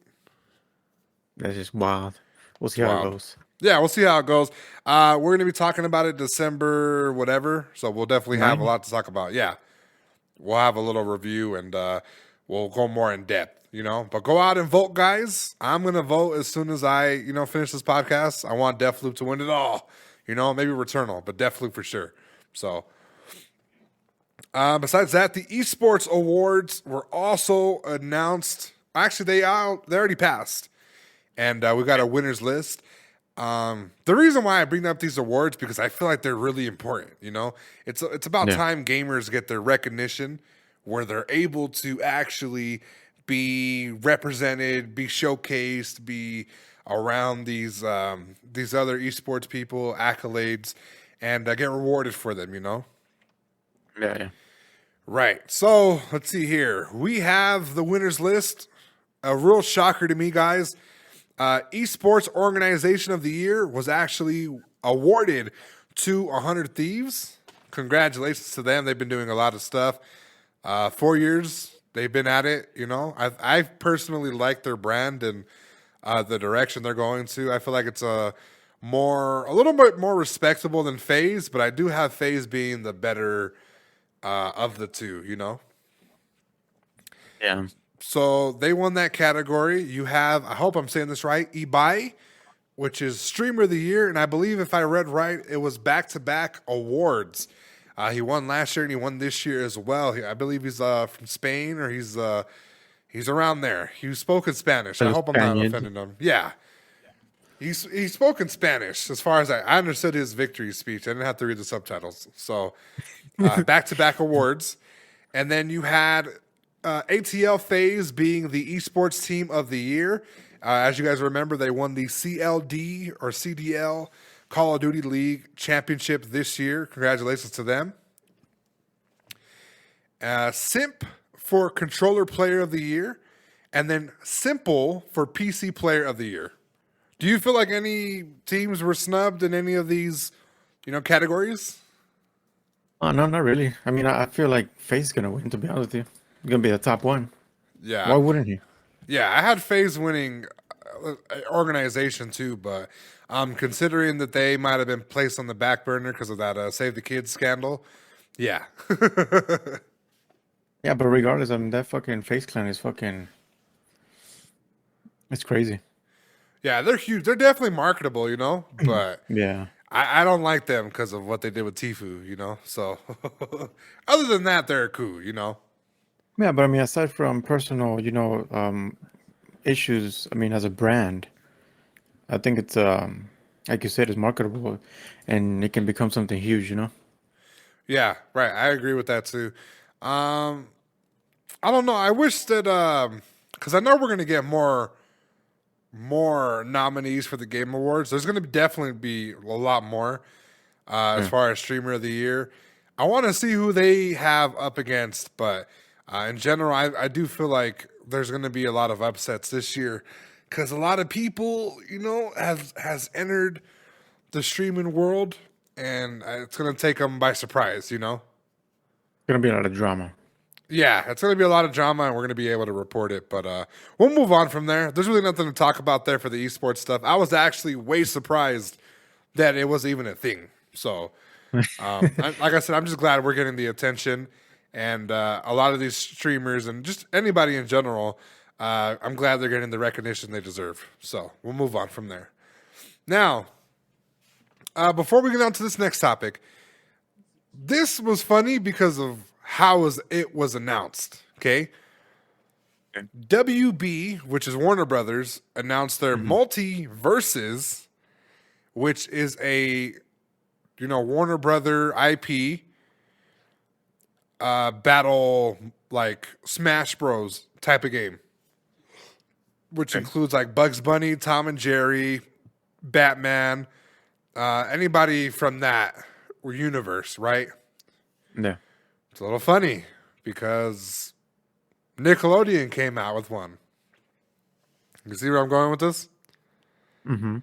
That's just wild. We'll see how it goes. Yeah, we'll see how it goes. We're going to be talking about it December whatever, so we'll definitely have a lot to talk about. Yeah, we'll have a little review, and we'll go more in depth, But go out and vote, guys. I'm going to vote as soon as I, finish this podcast. I want Deathloop to win it all. Maybe Returnal, but Deathloop for sure. So, besides that, the Esports Awards were also announced. Actually, they already passed, and we got a winners list. The reason why I bring up these awards because I feel like they're really important. It's about time gamers get their recognition where they're able to actually be represented, be showcased, be around these other esports people, accolades, and get rewarded for them. Yeah. Right. So let's see here. We have the winners list. A real shocker to me, guys. Esports Organization of the Year was actually awarded to 100 Thieves. Congratulations to them. They've been doing a lot of stuff. 4 years they've been at it. I personally like their brand and the direction they're going to. I feel like it's a little bit more respectable than FaZe, but I do have FaZe being the better of the two. Yeah. So they won that category. You have, I hope I'm saying this right, Ibai, which is Streamer of the Year. And I believe if I read right, it was back-to-back awards. He won last year and he won this year as well. I believe he's from Spain or he's around there. He spoke in Spanish. I hope I'm not offending him. Yeah. He spoke in Spanish as far as I understood his victory speech. I didn't have to read the subtitles. So back-to-back awards. And then you had ATL FaZe being the Esports Team of the Year. As you guys remember, they won the CLD or CDL Call of Duty League Championship this year. Congratulations to them. Simp for Controller Player of the Year. And then Simple for PC Player of the Year. Do you feel like any teams were snubbed in any of these, categories? Oh, no, not really. I mean, I feel like FaZe is going to win, to be honest with you. He's going to be the top one. Yeah. Why wouldn't he? Yeah, I had FaZe winning organization too, but considering that they might have been placed on the back burner because of that Save the Kids scandal, yeah. Yeah, but regardless, I mean, that fucking FaZe clan is fucking... It's crazy. Yeah, they're huge. They're definitely marketable, but Yeah. I don't like them because of what they did with Tfue, so other than that, they're cool, Yeah, but I mean, aside from personal, issues, I mean, as a brand, I think it's, like you said, it's marketable and it can become something huge, Yeah, right. I agree with that too. I don't know. I wish that, because I know we're going to get more nominees for the Game Awards. There's going to definitely be a lot more as far as Streamer of the Year. I want to see who they have up against, but in general, I do feel like there's going to be a lot of upsets this year because a lot of people, has entered the streaming world, and it's going to take them by surprise, Gonna be a lot of drama. Yeah, it's going to be a lot of drama, and we're going to be able to report it. But we'll move on from there. There's really nothing to talk about there for the esports stuff. I was actually way surprised that it was even a thing. So Like I said, I'm just glad we're getting the attention, and a lot of these streamers and just anybody in general. I'm glad they're getting the recognition they deserve. So we'll move on from there. Now, before we get on to this next topic, this was funny because of how it was announced. Okay. WB, which is Warner Brothers, announced their Multiverses, which is a Warner Brother IP battle like Smash Bros type of game, which includes like Bugs Bunny, Tom and Jerry, Batman, anybody from that universe, right? Yeah. It's a little funny because Nickelodeon came out with one. You see where I'm going with this? Mm-hmm.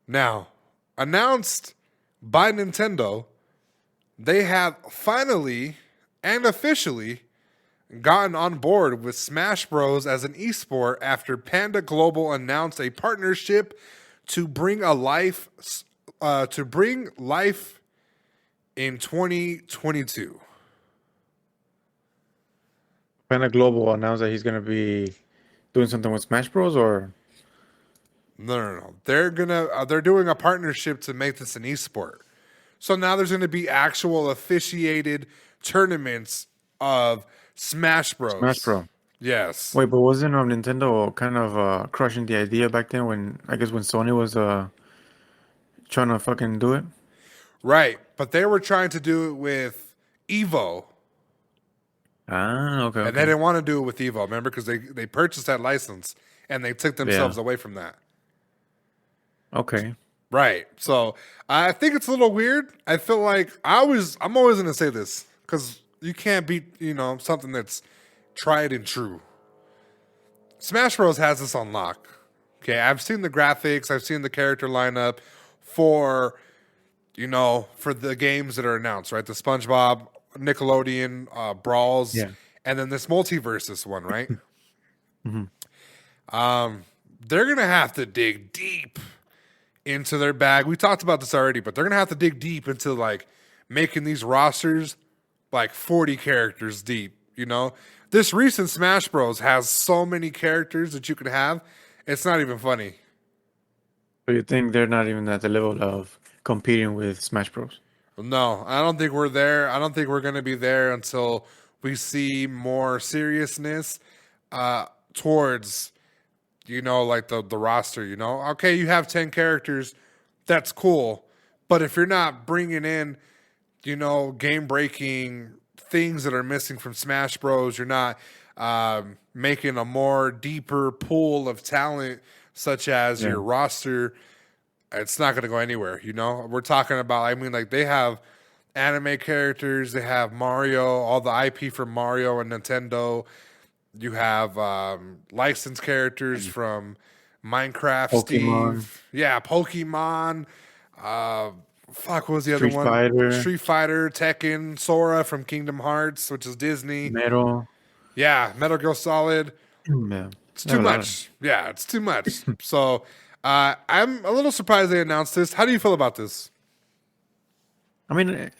Now, announced by Nintendo, they have finally and officially gotten on board with Smash Bros. As an esport after Panda Global announced a partnership to bring life in 2022. Panda Global announced that he's gonna be doing something with Smash Bros. Or No. They're doing a partnership to make this an esport. So now there's gonna be actual officiated tournaments of Smash Bros. Smash Bros. Yes. Wait, but wasn't Nintendo kind of crushing the idea back then when Sony was trying to fucking do it? Right. But they were trying to do it with Evo. Ah, okay. And they didn't want to do it with Evo, remember? Because they purchased that license and they took themselves away from that. Okay. Right. So I think it's a little weird. I feel like I'm always going to say this because you can't beat, something that's tried and true. Smash Bros. Has this on lock. Okay. I've seen the graphics. I've seen the character lineup for the games that are announced, right? The SpongeBob, Nickelodeon, Brawls, and then this Multiverses one, right? They're going to have to dig deep into their bag. We talked about this already, but they're going to have to dig deep into like making these rosters like 40 characters deep, This recent Smash Bros has so many characters that you could have. It's not even funny. So you think they're not even at the level of competing with Smash Bros? No, I don't think we're there. I don't think we're going to be there until we see more seriousness towards like the roster, Okay, you have 10 characters. That's cool. But if you're not bringing in, game-breaking things that are missing from Smash Bros, you're not making a more deeper pool of talent such as your roster, it's not going to go anywhere, We're talking about, they have anime characters. They have Mario, all the IP from Mario and Nintendo. You have licensed characters from Minecraft, Pokemon. Steve. Yeah, Pokemon. What was the other one? Fighter. Street Fighter, Tekken, Sora from Kingdom Hearts, which is Disney. Metal. Yeah, Metal Gear Solid. Yeah. It's too much. Yeah, it's too much. So I'm a little surprised they announced this. How do you feel about this? I mean,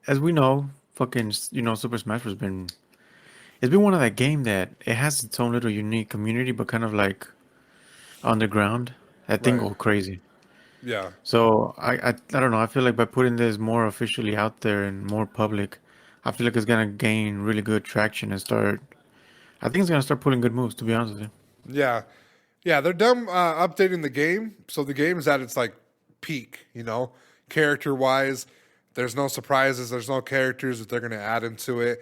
as we know, fucking, Super Smash Bros. It's been one of that game that it has its own little unique community, but kind of like underground. That thing Right. go crazy. Yeah. So I don't know. I feel like by putting this more officially out there and more public, I feel like it's gonna gain really good traction and start. I think it's gonna start pulling good moves. To be honest with you. Yeah. Yeah, they're done updating the game. So the game is at its like peak, character wise. There's no surprises. There's no characters that they're going to add into it.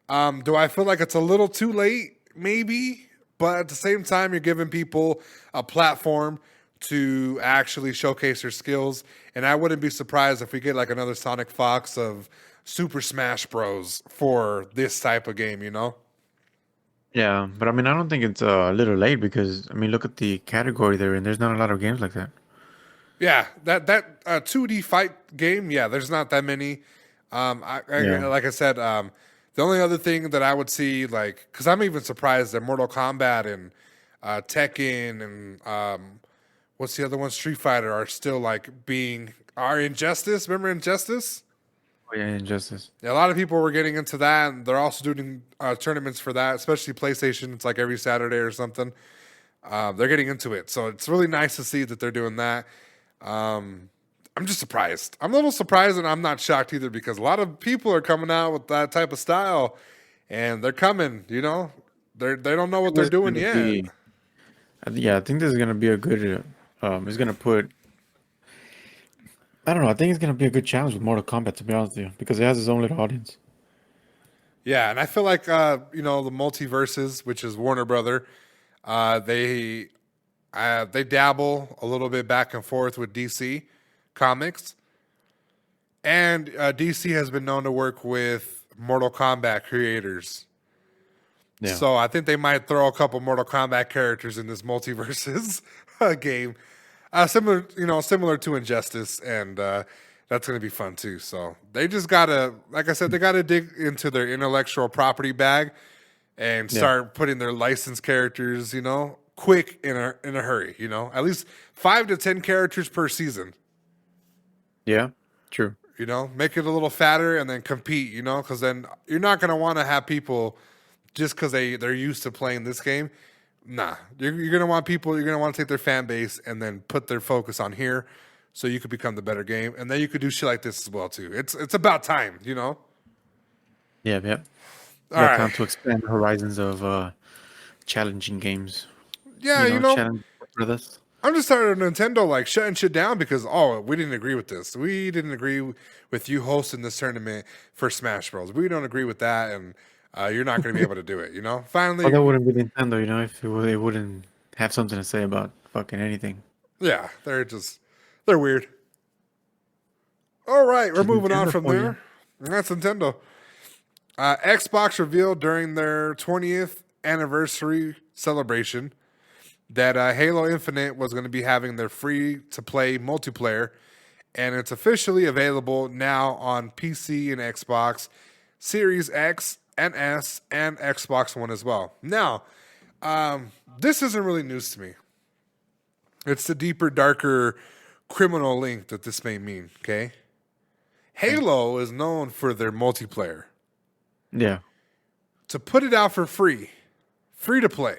Do I feel like it's a little too late? Maybe. But at the same time, you're giving people a platform to actually showcase their skills. And I wouldn't be surprised if we get like another Sonic Fox of Super Smash Bros. For this type of game, Yeah, but I mean, I don't think it's a little late because I mean, look at the category they're in. There's not a lot of games like that. Yeah, that 2D fight game, there's not that many. Like I said, the only other thing that I would see, because I'm even surprised that Mortal Kombat and Tekken and what's the other one? Street Fighter are still like are Injustice. Remember Injustice? Oh, yeah, Injustice. Yeah, a lot of people were getting into that, and they're also doing tournaments for that, especially PlayStation. It's like every Saturday or something. They're getting into it, so it's really nice to see that they're doing that. I'm just surprised. I'm a little surprised, and I'm not shocked either because a lot of people are coming out with that type of style, and they're coming. You know, they don't know what they're doing yet. Yeah, I think this is gonna be a good. It's gonna put. I don't know. I think it's gonna be a good challenge with Mortal Kombat, to be honest with you, because it has its own little audience. Yeah, and I feel like the Multiverses, which is Warner Brother, they dabble a little bit back and forth with DC Comics, and DC has been known to work with Mortal Kombat creators. Yeah. So I think they might throw a couple Mortal Kombat characters in this Multiverses game, similar to Injustice, and that's going to be fun too. So they just gotta, like I said, they gotta dig into their intellectual property bag and start putting their licensed characters, quick in a hurry. At least 5 to 10 characters per season. Yeah, true. Make it a little fatter and then compete. Because then you're not going to want to have people just because they're used to playing this game. Nah, you're going to want people. You're going to want to take their fan base and then put their focus on here, so you could become the better game, and then you could do shit like this as well too. It's about time. Yeah. All right. Time to expand the horizons of challenging games. Yeah, challenge brothers. I'm just tired of Nintendo like shutting shit down because we didn't agree with this. We didn't agree with you hosting this tournament for Smash Bros. We don't agree with that, and you're not going to be able to do it. Finally. Well, that wouldn't be Nintendo, if they wouldn't have something to say about fucking anything. Yeah, they're weird. All right, we're moving on from there. That's Nintendo. Xbox revealed during their 20th anniversary celebration that Halo Infinite was going to be having their free-to-play multiplayer, and it's officially available now on PC and Xbox Series X and S and Xbox One as well. Now, this isn't really news to me. It's the deeper, darker criminal link that this may mean, okay? Halo is known for their multiplayer. Yeah. To put it out for free to play,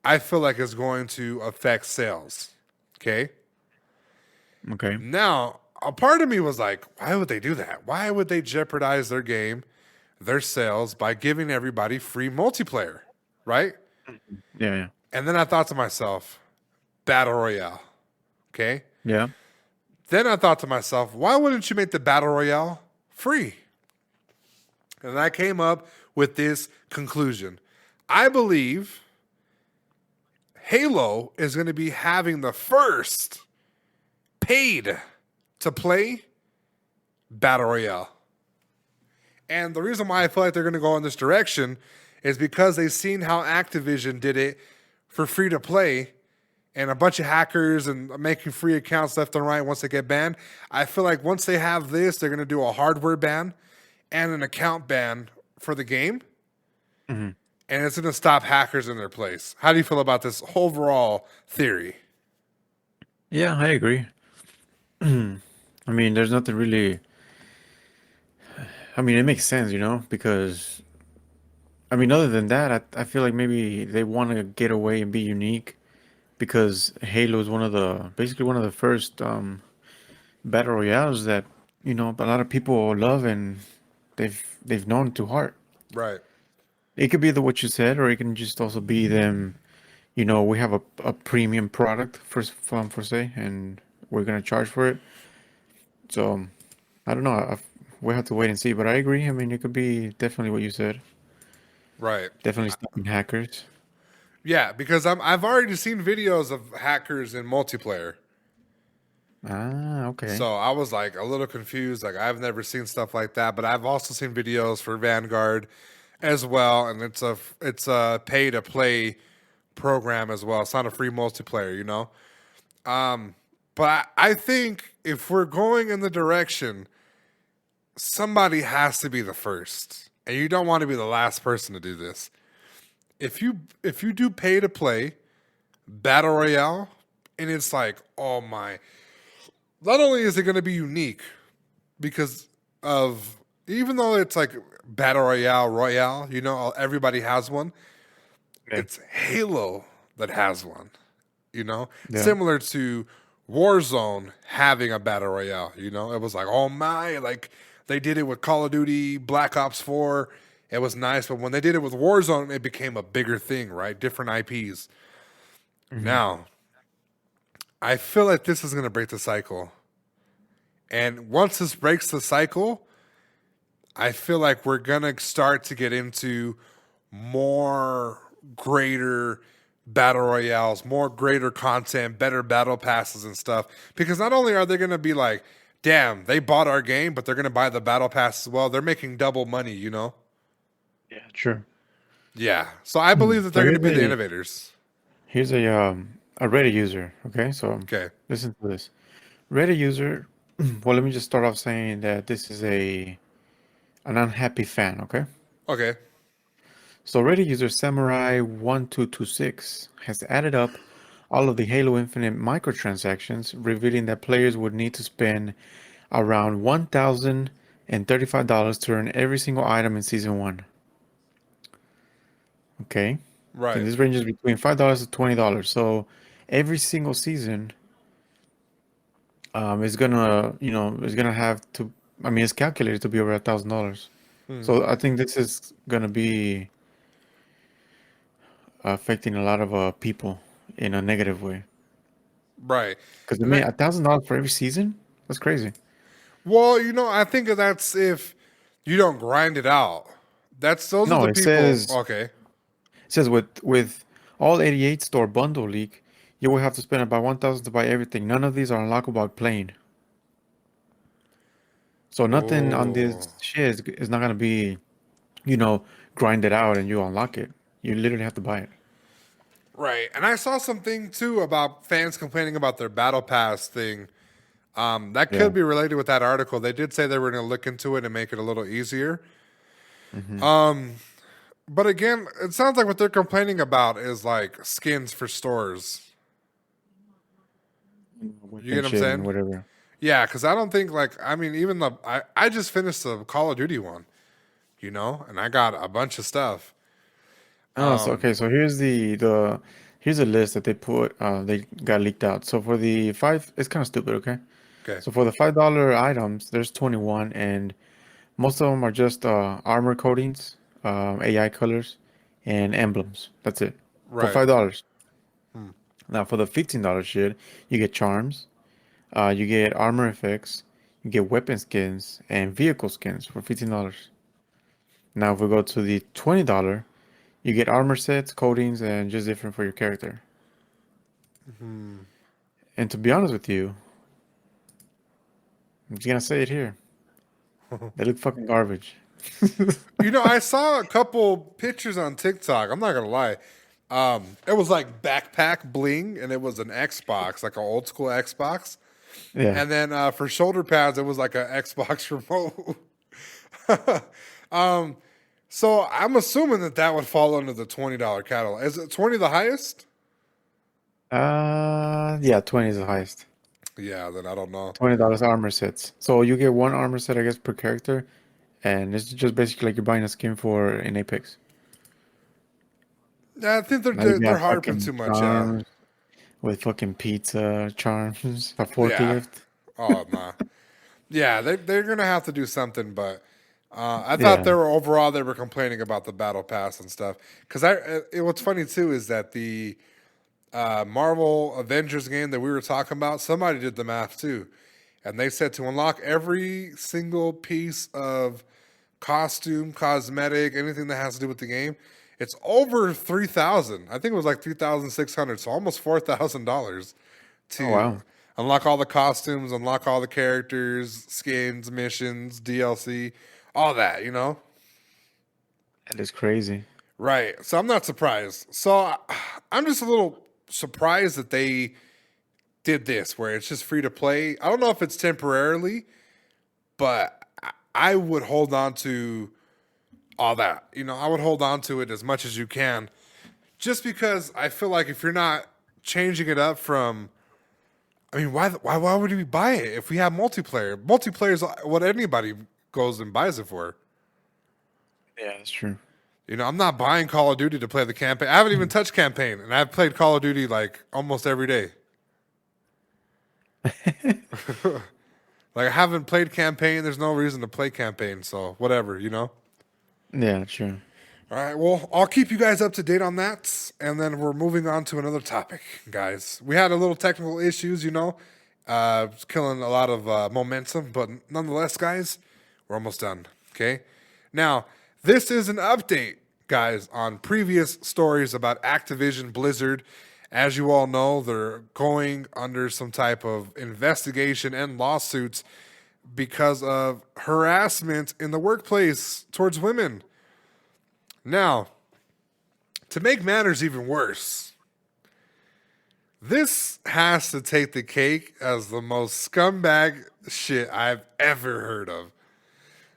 I feel like it's going to affect sales. Okay? Okay. Now, a part of me was like, why would they do that? Why would they jeopardize their game, their sales, by giving everybody free multiplayer? Right? Yeah. And then I thought to myself, Battle Royale. Okay? Yeah. Then I thought to myself, why wouldn't you make the Battle Royale free? And I came up with this conclusion. I believe Halo is going to be having the first paid to play Battle Royale. And the reason why I feel like they're going to go in this direction is because they've seen how Activision did it for free to play, and a bunch of hackers and making free accounts left and right once they get banned. I feel like once they have this, they're going to do a hardware ban and an account ban for the game. And it's going to stop hackers in their place. How do you feel about this overall theory? Yeah, I agree. I mean, there's nothing really. I mean, it makes sense, because, I mean, other than that, I feel like maybe they want to get away and be unique, because Halo is basically one of the first battle royales that a lot of people love and they've known to heart. Right. It could be what you said, or it can just also be them. We have a premium product for say, and we're gonna charge for it. So I don't know. We'll have to wait and see. But I agree. I mean, it could be definitely what you said. Right. Definitely stopping hackers. Yeah, because I've already seen videos of hackers in multiplayer. Ah, okay. So I was like a little confused. Like I've never seen stuff like that, but I've also seen videos for Vanguard as well, and it's a pay to play program as well. It's not a free multiplayer, But I think if we're going in the direction, somebody has to be the first, and you don't want to be the last person to do this. If you do pay to play Battle Royale, And it's like, oh my. Not only is it going to be unique because of, even though it's like Battle Royale, you know, everybody has one, Yeah. it's Halo that has one, you know? Yeah. Similar to Warzone having a Battle Royale, you know? It was like, oh my, like they did it with Call of Duty, Black Ops 4. It was nice, but when they did it with Warzone, it became a bigger thing, right? Different IPs. Now, I feel like this is going to break the cycle. And once this breaks the cycle, I feel like we're going to start to get into more greater battle royales, more greater content, better battle passes and stuff. Because not only are they going to be like, damn, they bought our game, but they're going to buy the battle pass as well. They're making double money, you know? Yeah, true. Yeah. So I believe that they're So going to be the here's innovators. Here's a Reddit user. Okay, so Okay. listen to this. Reddit user. Well, let me just start off saying that this is an unhappy fan. Okay. Okay. So Reddit user Samurai1226 has added up all of the Halo Infinite microtransactions, revealing that players would need to spend around $1,035 to earn every single item in Season 1. Okay. Right. And this ranges between $5 to $20. So every single season is gonna, is gonna have to, I mean, it's calculated to be over $1,000. So I think this is gonna be affecting a lot of people in a negative way. Right. Because I And mean, that- $1,000 for every season? That's crazy. well, you know, I think that's if you don't grind it out. Those No, are the it people. says Okay. it says with all 88 store bundle league, you will have to spend about 1,000 to buy everything. None of these are unlockable by playing. So nothing on Oh. this shit is not gonna be, grind it out and you unlock it. You literally have to buy it. Right. And I saw something too about fans complaining about their battle pass thing. That could Yeah. be related with that article. They did say they were going to look into it and make it a little easier. But again, it sounds like what they're complaining about is like skins for stores. You get what I'm Shit and saying? whatever. Yeah, because I don't think even I just finished the Call of Duty one, you know, and I got a bunch of stuff. Oh, so okay, so here's a list that they got leaked out. So for the five, it's kind of stupid, okay? Okay. So for the $5 items, there's 21, and most of them are just armor coatings, AI colors, and emblems. That's it. For Right. $5. Now for the $15 shit, you get charms, you get armor effects, you get weapon skins, and vehicle skins for $15. Now if we go to the $20, you get armor sets, coatings, and just different for your character. And to be honest with you, I'm just gonna say it here. They look fucking garbage. You know, I saw a couple pictures on TikTok. I'm not gonna lie. It was like backpack bling, and it was an Xbox, like an old school Xbox. Yeah. And then for shoulder pads, it was like an Xbox remote. So I'm assuming that would fall under the $20 catalog. Is it 20 the highest? Yeah, 20 is the highest. Yeah, then I don't know. $20 armor sets. So you get one armor set, I guess, per character, and it's just basically like you're buying a skin for an Apex. Yeah, I think Now you they're got harping fucking too much. Yeah, charms with fucking pizza charms, a forklift. Oh no. Yeah, they're gonna have to do something, but I thought Yeah. they were complaining about the battle pass and stuff. Because what's funny too is that the Marvel Avengers game that we were talking about, somebody did the math too, and they said to unlock every single piece of costume, cosmetic, anything that has to do with the game, it's over 3,000. I think it was like 3,600, so almost $4,000 to Oh, wow. unlock all the costumes, unlock all the characters, skins, missions, DLC, all that, you know? That is crazy. Right. So I'm not surprised. So I'm just a little surprised that they did this where it's just free to play. I don't know if it's temporarily, but I would hold on to all that. You know, I would hold on to it as much as you can just because I feel like if you're not changing it up from I mean, why would we buy it if we have multiplayer? Multiplayer is what anybody goes and buys it for. Yeah, that's true. You know, I'm not buying Call of Duty to play the campaign. I haven't even touched campaign, and I've played Call of Duty like almost every day. Like I haven't played campaign. There's no reason to play campaign, so whatever, you know. Yeah, true. All right, well, I'll keep you guys up to date on that, and then we're moving on to another topic, guys. We had a little technical issues, you know, it's killing a lot of momentum, but nonetheless, guys, we're almost done. Okay, now this is an update, guys, on previous stories about Activision Blizzard. As you all know, they're going under some type of investigation and lawsuits because of harassment in the workplace towards women. Now, to make matters even worse, this has to take the cake as the most scumbag shit I've ever heard of.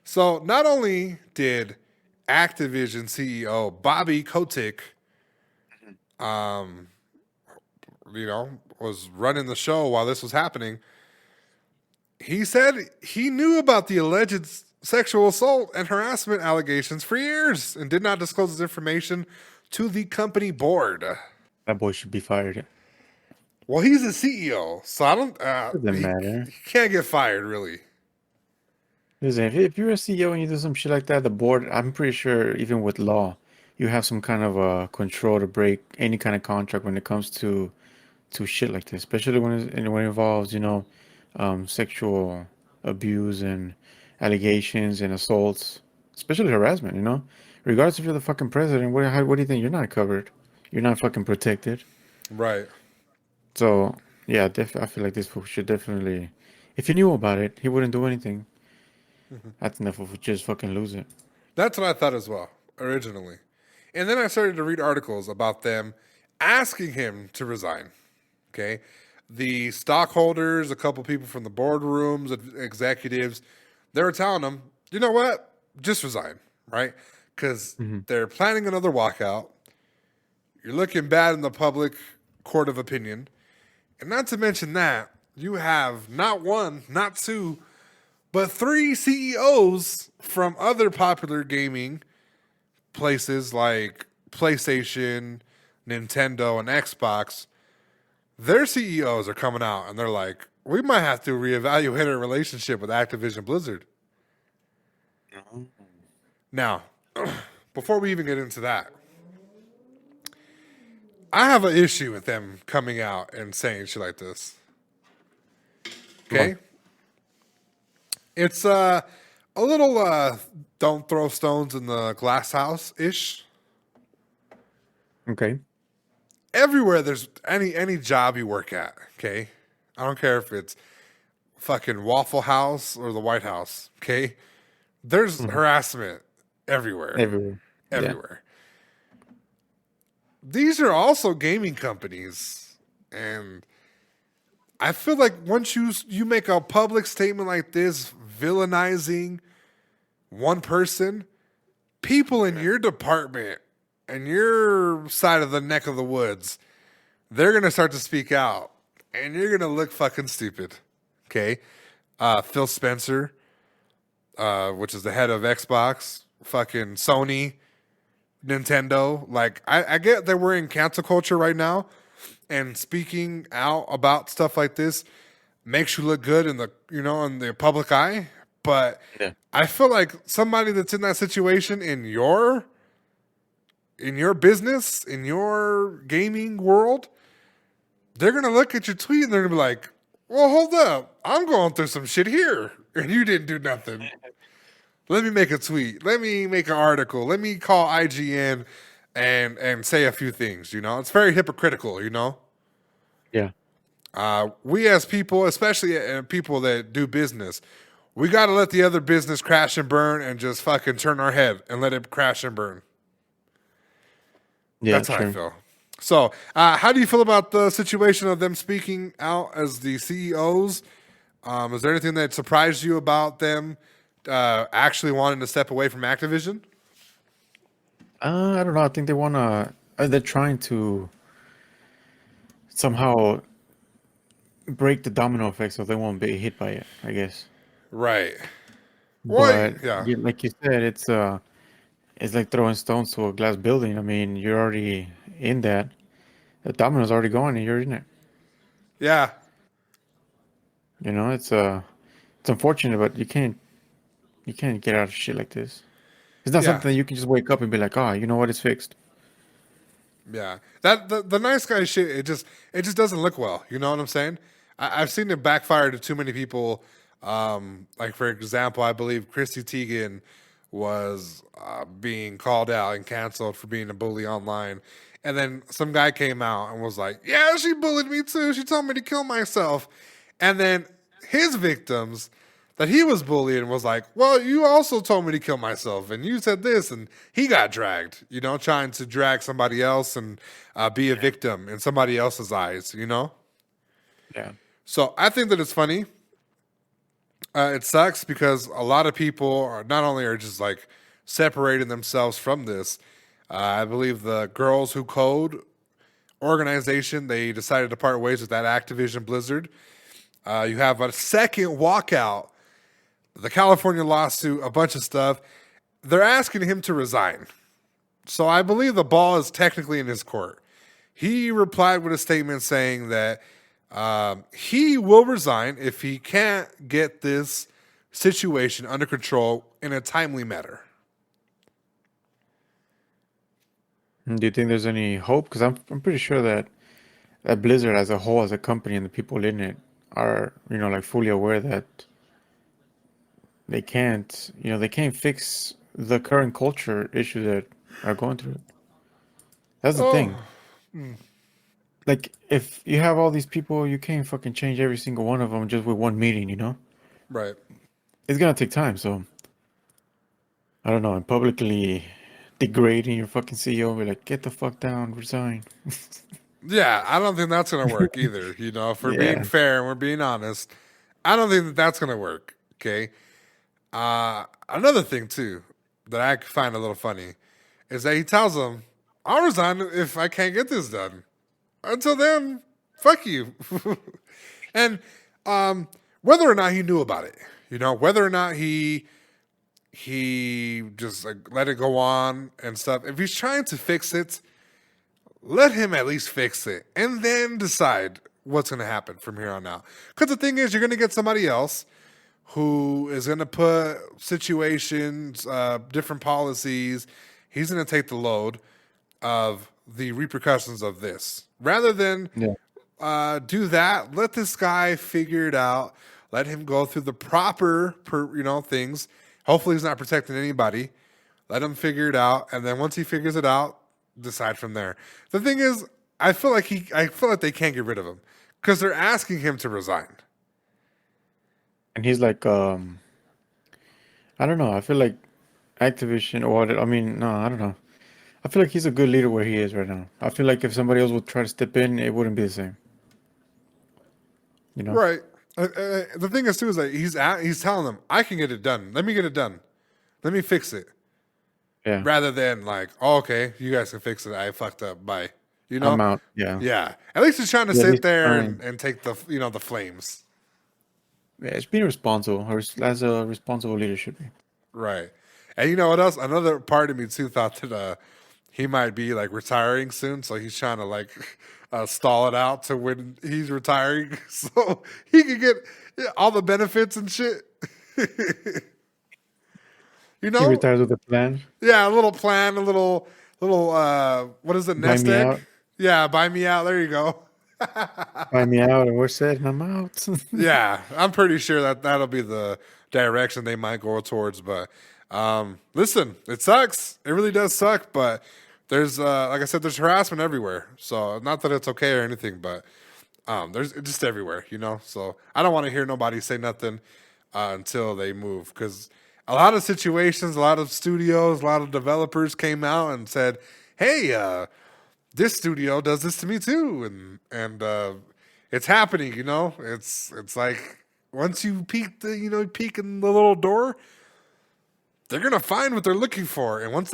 So, not only did Activision CEO Bobby Kotick, was running the show while this was happening, he said he knew about the alleged sexual assault and harassment allegations for years and did not disclose this information to the company board. That boy should be fired. Well, he's a CEO, so I don't. Doesn't matter. He can't get fired, really. Listen, if you're a CEO and you do some shit like that, the board, I'm pretty sure, even with law, you have some kind of control to break any kind of contract when it comes to shit like this, especially when it involves, sexual abuse and allegations and assaults, especially harassment, regardless if you're the fucking president, what do you think? You're not covered. You're not fucking protected. Right. So, yeah, I feel like this fool should definitely, if he knew about it, he wouldn't do anything. I think that fool would just fucking lose it. That's what I thought as well, originally. And then I started to read articles about them asking him to resign. Okay. The stockholders, a couple people from the boardrooms, executives, they were telling him, you know what? Just resign, right? Because they're planning another walkout. You're looking bad in the public court of opinion. And not to mention that, you have not one, not two, but 3 CEOs from other popular gaming places like PlayStation, Nintendo, and Xbox. Their CEOs are coming out and they're like, we might have to reevaluate our relationship with Activision Blizzard. Now, before we even get into that, I have an issue with them coming out and saying shit like this. Okay? It's a little don't throw stones in the glass house-ish. Okay. Everywhere there's any job you work at, okay? I don't care if it's fucking Waffle House or the White House, okay? There's harassment everywhere. Everywhere. Everywhere. These are also gaming companies, and I feel like once you make a public statement like this, villainizing one person, people in your department and your side of the neck of the woods, they're gonna start to speak out, and you're gonna look fucking stupid. Okay, Phil Spencer, which is the head of Xbox, fucking Sony, Nintendo. Like, I get that we're in cancel culture right now, and speaking out about stuff like this makes you look good in the in the public eye. But I feel like somebody that's in that situation in your business, in your gaming world, they're gonna look at your tweet and they're gonna be like, well, hold up, I'm going through some shit here, and you didn't do nothing. Let me make a tweet. Let me make an article. Let me call IGN and say a few things. It's very hypocritical. Yeah. We as people, especially people that do business, we got to let the other business crash and burn and just fucking turn our head and let it crash and burn. Yeah, that's how I feel. So, how do you feel about the situation of them speaking out as the CEOs? Is there anything that surprised you about them actually wanting to step away from Activision? I don't know. I think they want to. They're trying to somehow break the domino effect so they won't be hit by it, I guess. Right. Well, But yeah. like you said, it's like throwing stones to a glass building. I mean, you're already in that. The domino's already going, and you're in it. Yeah. You know, it's unfortunate, but you can't get out of shit like this. It's not Yeah. something that you can just wake up and be like, oh, you know what, it's fixed. Yeah, that the nice guy shit. It just doesn't look well. You know what I'm saying? I've seen it backfire to too many people. Like for example, I believe Chrissy Teigen was being called out and canceled for being a bully online, and then some guy came out and was like, "Yeah, she bullied me too. She told me to kill myself," and then his victims that he was bullying was like, well, you also told me to kill myself, and you said this, and he got dragged, trying to drag somebody else and be a victim in somebody else's eyes. Yeah. So I think that it's funny. It sucks because a lot of people are not only are just like separating themselves from this. I believe the Girls Who Code organization, they decided to part ways with that Activision Blizzard. You have a second walkout, the California lawsuit, a bunch of stuff. They're asking him to resign. So I believe the ball is technically in his court. He replied with a statement saying that he will resign if he can't get this situation under control in a timely manner. Do you think there's any hope? Because I'm pretty sure that Blizzard as a whole, as a company, and the people in it are, like fully aware that they can't fix the current culture issues that are going through it. That's the thing. Like, if you have all these people, you can't fucking change every single one of them just with one meeting. Right. It's gonna take time, so I don't know. And publicly degrading your fucking CEO, be like, get the fuck down, resign. Yeah, I don't think that's going to work either. If we're being Yeah. fair and we're being honest, I don't think that that's going to work. Okay. Another thing, too, that I find a little funny is that he tells them, I'll resign if I can't get this done. Until then, fuck you. And whether or not he knew about it, whether or not he just like let it go on and stuff, if he's trying to fix it, let him at least fix it and then decide what's going to happen from here on out. Because the thing is, you're going to get somebody else who is going to put situations, different policies. He's going to take the load of the repercussions of this. Rather than do that, let this guy figure it out. Let him go through the proper, things. Hopefully he's not protecting anybody. Let him figure it out. And then once he figures it out, decide from there. The thing is, I feel like they can't get rid of him because they're asking him to resign. And he's like, I don't know. I feel like Activision, or I mean, no, I don't know. I feel like he's a good leader where he is right now. I feel like if somebody else would try to step in, it wouldn't be the same. Right. The thing is too is that he's telling them, I can get it done. Let me get it done. Let me fix it. Yeah. Rather than like, oh, okay, you guys can fix it. I fucked up. Bye. I'm out. Yeah. Yeah. At least he's trying to Yeah, sit he's there trying. and take the the flames. Yeah, it's being responsible, or as a responsible leadership. Right. And you know what else? Another part of me too thought that he might be like retiring soon, so he's trying to like stall it out to when he's retiring, so he can get all the benefits and shit. He retires with a plan. Yeah, a little plan, a little what is it, Buy nest me egg? out. Yeah, buy me out. There you go. Buy me out, and we're set, and I'm out. Yeah, I'm pretty sure that'll be the direction they might go towards. But listen, it sucks. It really does suck. But there's, like I said, there's harassment everywhere. So not that it's okay or anything, but there's it's just everywhere, So I don't want to hear nobody say nothing until they move, because a lot of situations, a lot of studios, a lot of developers came out and said, "Hey, this studio does this to me too," and it's happening. It's like once you peek peek in the little door, they're gonna find what they're looking for, and once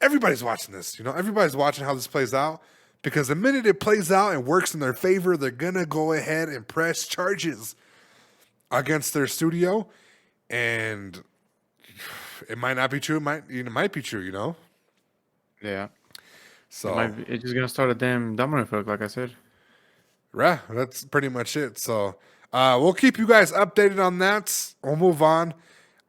everybody's watching this. Everybody's watching how this plays out. Because the minute it plays out and works in their favor, they're going to go ahead and press charges against their studio. And it might not be true. It might be true, you know? Yeah. So, It's just gonna start a damn domino effect, like I said. yeah, that's pretty much it. So, we'll keep you guys updated on that. We'll move on.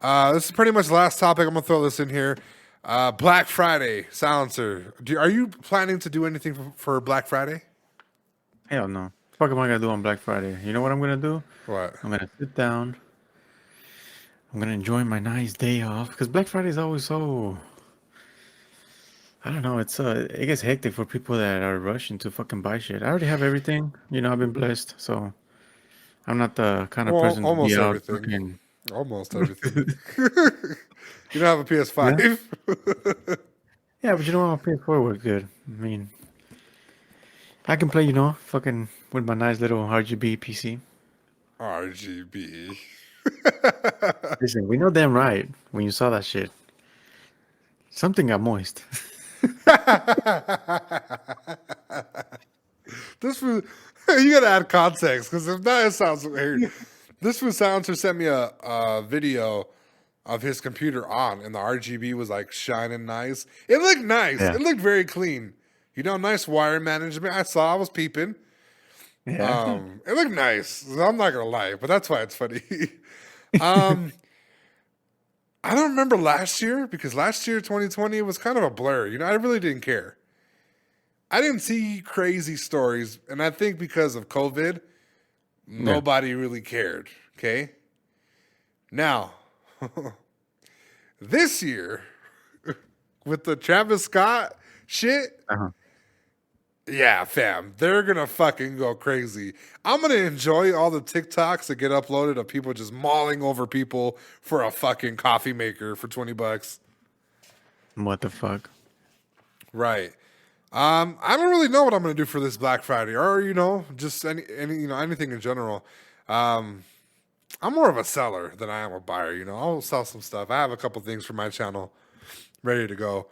This is pretty much the last topic. I'm going to throw this in here. Black Friday, Silencer. Are you planning to do anything for Black Friday? Hell no. What am I gonna do on Black Friday? You know what I'm gonna do? What? I'm gonna sit down. I'm gonna enjoy my nice day off because Black Friday is always so. I don't know. It gets hectic for people that are rushing to fucking buy shit. I already have everything. You know, I've been blessed, so I'm not the kind of person to Almost be out everything. fucking. Almost everything. You don't have a PS5? Yeah, but you know what? PS4 works good. I mean, I can play, fucking with my nice little RGB PC. RGB. Listen, we know damn right when you saw that shit. Something got moist. This was, you gotta add context because if not, it sounds weird. This was Silencer sent me a video of his computer on, and the RGB was like shining nice. It looked nice. Yeah. It looked very clean. Nice wire management. I was peeping. Yeah. It looked nice. I'm not gonna lie, but that's why it's funny. I don't remember last year because last year, 2020, was kind of a blur. I really didn't care. I didn't see crazy stories, and I think because of COVID, nobody really cared. Okay. Now, this year, with the Travis Scott shit, yeah, fam, they're gonna fucking go crazy. I'm gonna enjoy all the TikToks that get uploaded of people just mauling over people for a fucking coffee maker for $20. What the fuck? Right. I don't really know what I'm gonna do for this Black Friday, or just anything in general. I'm more of a seller than I am a buyer. I'll sell some stuff. I have a couple things for my channel ready to go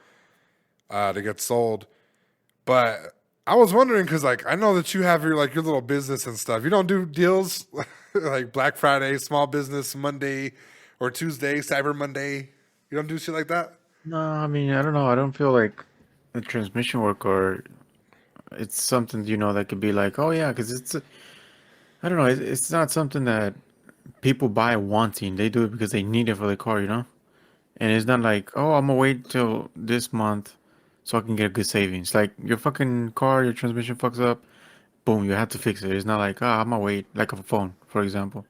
to get sold, but I was wondering because I know that you have your little business and stuff. You don't do deals like Black Friday, Small Business Monday, or Tuesday, Cyber Monday. You don't do shit like that. No, I mean, I don't know. I don't feel like the transmission work or it's something, that could be like, oh yeah, because I don't know. It's not something that people buy wanting. They do it because they need it for the car, And it's not like, oh, I'm gonna wait till this month so I can get a good savings. Like your fucking car, your transmission fucks up, boom, you have to fix it. It's not like, I'm gonna wait, like a phone, for example,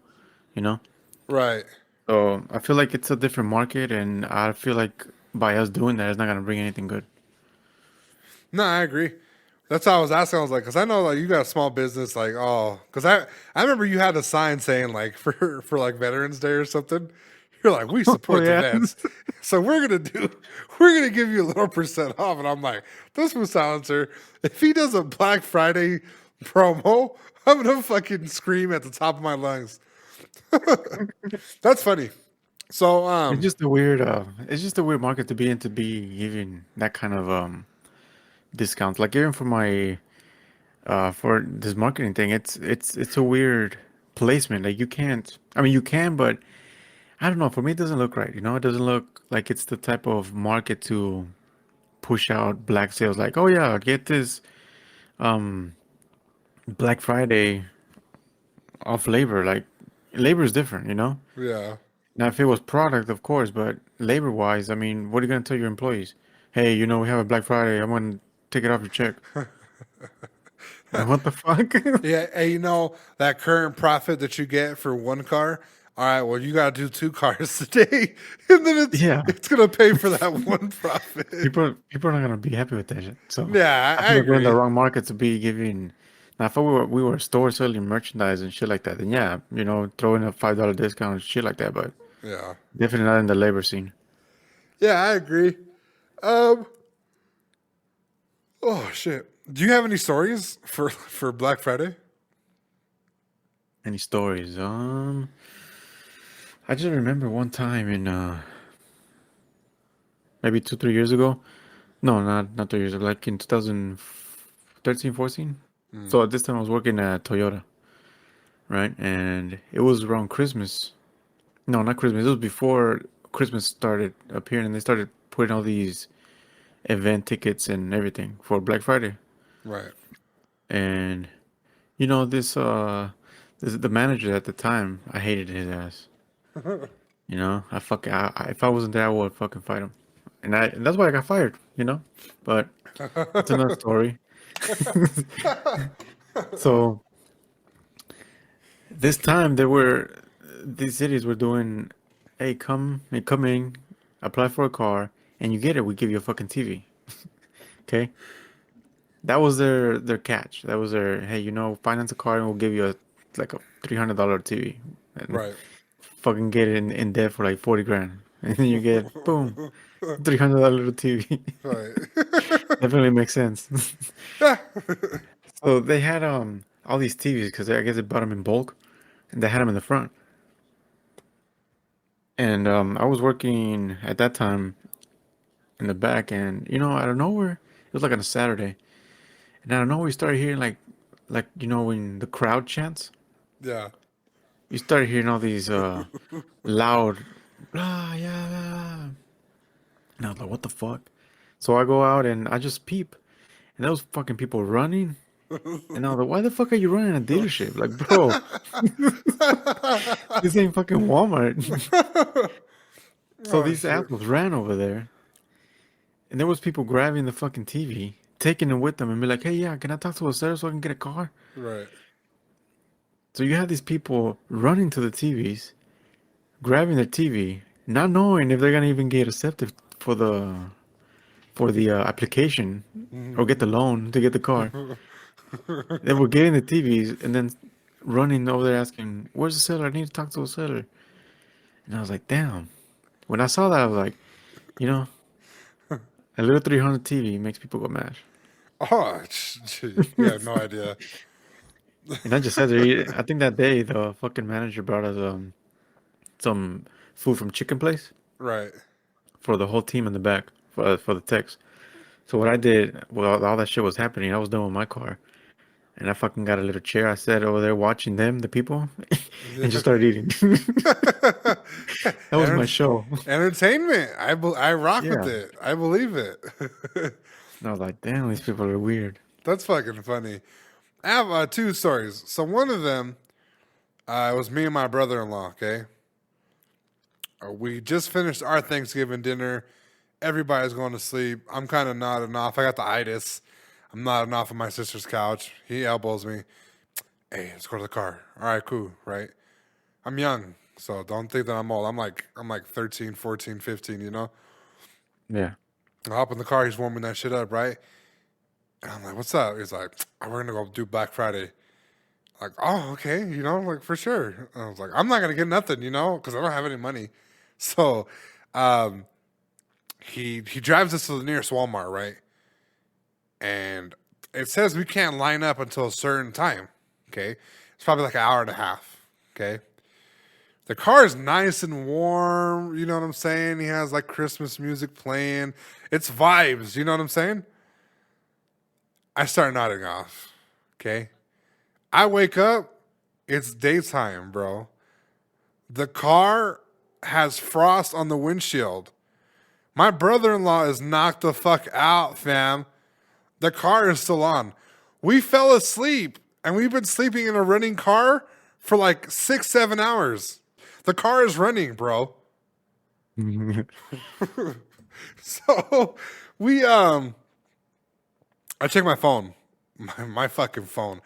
Right. So I feel like it's a different market, and I feel like by us doing that, it's not gonna bring anything good. No, I agree. That's how I was asking. I was like, because I know you got a small business, because I remember you had a sign saying for Veterans Day or something. You're like, we support yeah. the vets, so we're gonna give you a little % off. And I'm like, this was Silencer. If he does a Black Friday promo, I'm gonna fucking scream at the top of my lungs. That's funny. So It's just a weird market to be in, to be giving that kind of discounts. Like even for my for this marketing thing, it's a weird placement. Like you can't. I mean, you can, but I don't know. For me, it doesn't look right. It doesn't look like it's the type of market to push out black sales. Like, oh yeah, get this Black Friday off labor. Like, labor is different. yeah. Now, if it was product, of course, but labor-wise, I mean, what are you gonna tell your employees? Hey, we have a Black Friday. I'm gonna take it off your check. Like, what the fuck? Yeah, and that current profit that you get for one car. All right, well, you got to do 2 cars today, and then it's gonna pay for that one profit. People are not gonna be happy with that shit. So Yeah, I feel like we're in agree. the wrong market to be giving. Now, if we were a store selling merchandise and shit like that, then yeah, throwing a $5 discount and shit like that, but Yeah, definitely not in the labor scene. yeah, I agree. Oh shit. Do you have any stories for Black Friday? Any stories? I just remember one time in maybe 2-3 years ago. No, not 3 years ago. Like in 2000, 13, 14. So at this time I was working at Toyota, right? And it was around Christmas. No, not Christmas. It was before Christmas started appearing, and they started putting all these event tickets and everything for Black Friday. Right. And this the manager at the time, I hated his ass. If I wasn't there, I would fucking fight him. And that's why I got fired, But it's another story. So this time these cities were doing, hey, come in, apply for a car, and you get it. We give you a fucking TV. Okay. That was their catch. That was their, hey, finance a car and we'll give you a $300 TV. And Right. fucking get it in debt for like 40 grand. And then you get, boom, $300 TV. Right. Definitely makes sense. So they had all these TVs because I guess they bought them in bulk, and they had them in the front. And I was working at that time in the back, and out of nowhere, it was like on a Saturday, and out of nowhere, you started hearing like when the crowd chants, Yeah. you started hearing all these loud, blah, yeah, blah. And I was like, what the fuck? So I go out and I just peep, and there was fucking people running. And I was like, why the fuck are you running a dealership? Like, bro, this ain't fucking Walmart. So these assholes ran over there. And there was people grabbing the fucking TV, taking it with them, and be like, hey, yeah, can I talk to a seller so I can get a car? Right. So you have these people running to the TVs, grabbing their TV, not knowing if they're going to even get accepted for the application or get the loan to get the car. They were getting the TVs and then running over there asking, where's the seller? I need to talk to a seller. And I was like, damn. When I saw that, I was like, a little 300 TV makes people go mad. Oh, you have no idea. And I just said there, I think that day the fucking manager brought us some food from Chicken Place Right. for the whole team in the back for the techs. So what I did while all that shit was happening, I was done with my car. And I fucking got a little chair. I sat over there watching them, the people, and just started eating. That was my show. Entertainment. I rock with Yeah. it. I believe it. And I was like, damn, these people are weird. That's fucking funny. I have two stories. So one of them, it was me and my brother-in-law, okay? We just finished our Thanksgiving dinner. Everybody's going to sleep. I'm kind of nodding off. I got the itis. I'm nodding off on my sister's couch. He elbows me. Hey, let's go to the car. All right, cool, right? I'm young, so don't think that I'm old. I'm like 13, 14, 15, Yeah. I hop in the car. He's warming that shit up, right? And I'm like, what's up? He's like, oh, we're going to go do Black Friday. Like, oh, okay, like for sure. And I was like, I'm not going to get nothing, because I don't have any money. So he drives us to the nearest Walmart, right? And it says we can't line up until a certain time, okay? It's probably like an hour and a half, okay? The car is nice and warm, you know what I'm saying? He has like Christmas music playing. It's vibes, you know what I'm saying? I start nodding off, okay? I wake up, it's daytime, bro. The car has frost on the windshield. My brother-in-law is knocked the fuck out, fam. The car is still on. We fell asleep, and we've been sleeping in a running car for like 6-7 hours. The car is running, bro. So I check my phone, my fucking phone,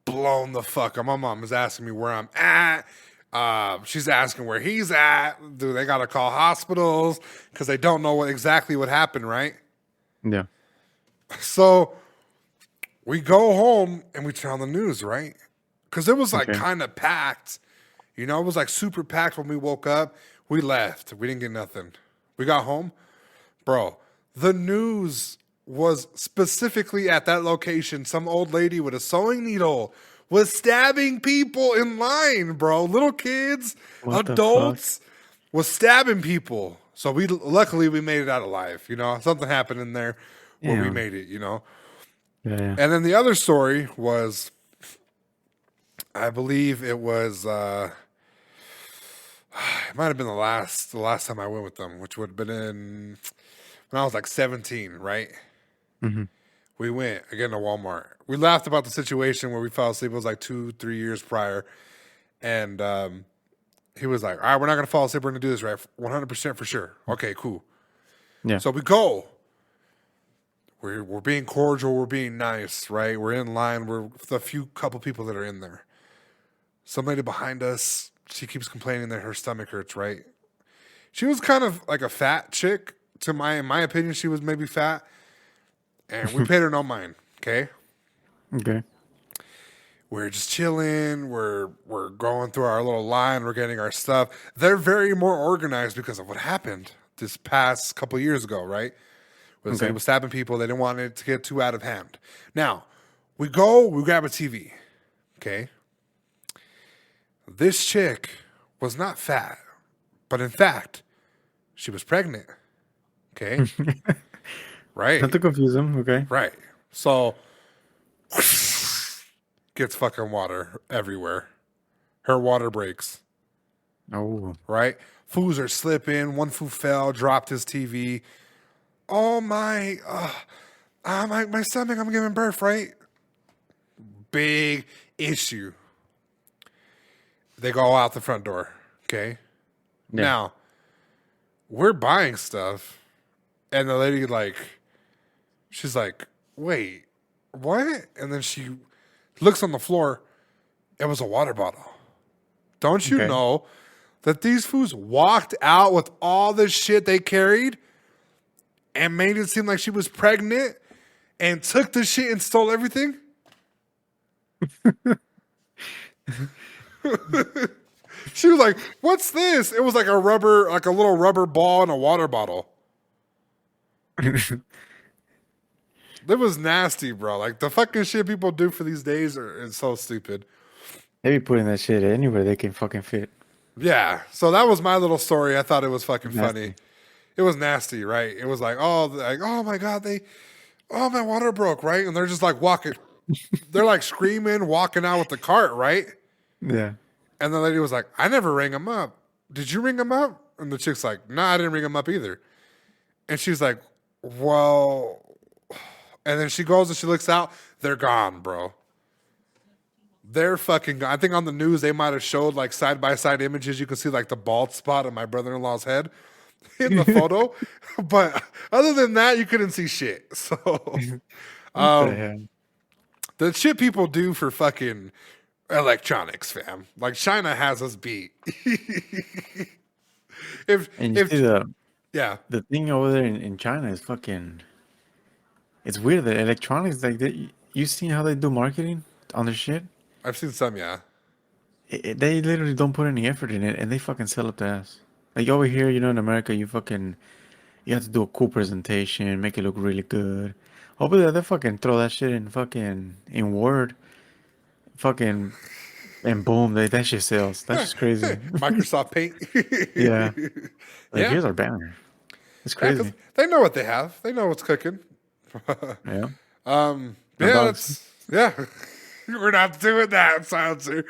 blown the fuck up. My mom is asking me where I'm at. She's asking where he's at. Do they gotta call hospitals because they don't know exactly what happened, right? Yeah. So we go home and we turn on the news, right? Because it was like Okay. kind of packed. It was like super packed when we woke up. We left. We didn't get nothing. We got home. Bro, the news was specifically at that location. Some old lady with a sewing needle was stabbing people in line, bro. Little kids, What the adults, was stabbing people. So luckily we made it out alive. Something happened in there where we Yeah. made it. Yeah. And then the other story was, I believe it was, it might have been the last time I went with them, which would have been when I was like 17, right? Mm-hmm. We went again to Walmart. We laughed about the situation where we fell asleep. It was like 2-3 years prior. And he was like, all right, we're not going to fall asleep. We're going to do this, right? 100% for sure. Okay, cool. Yeah. So we go. We're being cordial. We're being nice, right? We're in line. We're the couple people that are in there. Some lady behind us, she keeps complaining that her stomach hurts, right? She was kind of like a fat chick. In my opinion, she was maybe fat. And we paid her no mind, okay? Okay. We're just chilling. We're going through our little line. We're getting our stuff. They're very more organized because of what happened this past couple years ago, right? Where this lady was stabbing people. They didn't want it to get too out of hand. Now, we grab a TV, okay? This chick was not fat, but in fact, she was pregnant, okay? Right. Not to confuse them. Okay. Right. So, gets fucking water everywhere. Her water breaks. Oh. Right? Foos are slipping. One foo fell, dropped his TV. Oh my stomach, I'm giving birth, right? Big issue. They go out the front door. Okay. Yeah. Now, we're buying stuff, and the lady she's like, wait, what? And then she looks on the floor. It was a water bottle. Don't you know that these fools walked out with all the shit they carried and made it seem like she was pregnant and took the shit and stole everything? She was like, what's this? It was like a little rubber ball in a water bottle. It was nasty, bro. Like, the fucking shit people do for these days is so stupid. They be putting that shit anywhere they can fucking fit. Yeah. So that was my little story. I thought it was fucking Nasty. funny. It was nasty, right? It was like, oh my God, my water broke, right? And they're just like walking. They're like screaming, walking out with the cart, right? Yeah. And the lady was like, I never rang him up. Did you ring him up? And the chick's like, nah, I didn't ring him up either. And she's like, well... And then she goes and she looks out. They're gone, bro. They're fucking gone. I think on the news they might have showed like side-by-side images. You can see like the bald spot on my brother-in-law's head in the photo. But other than that, you couldn't see shit. So the shit people do for fucking electronics, fam. Like, China has us beat. And you see yeah. the thing over there in China is fucking... It's weird that electronics, like, you seen how they do marketing on their shit? I've seen some, yeah. They literally don't put any effort in it, and they fucking sell up the ass. Like, over here, in America, you have to do a cool presentation, make it look really good. Over there, they fucking throw that shit in Word, and boom, that shit sells. That's just crazy. Microsoft Paint. Yeah. Like, Yeah. here's our banner. It's Yeah, 'cause crazy. they know what they have. They know what's cooking. Yeah. Yeah, dogs. we're not doing that, silencer.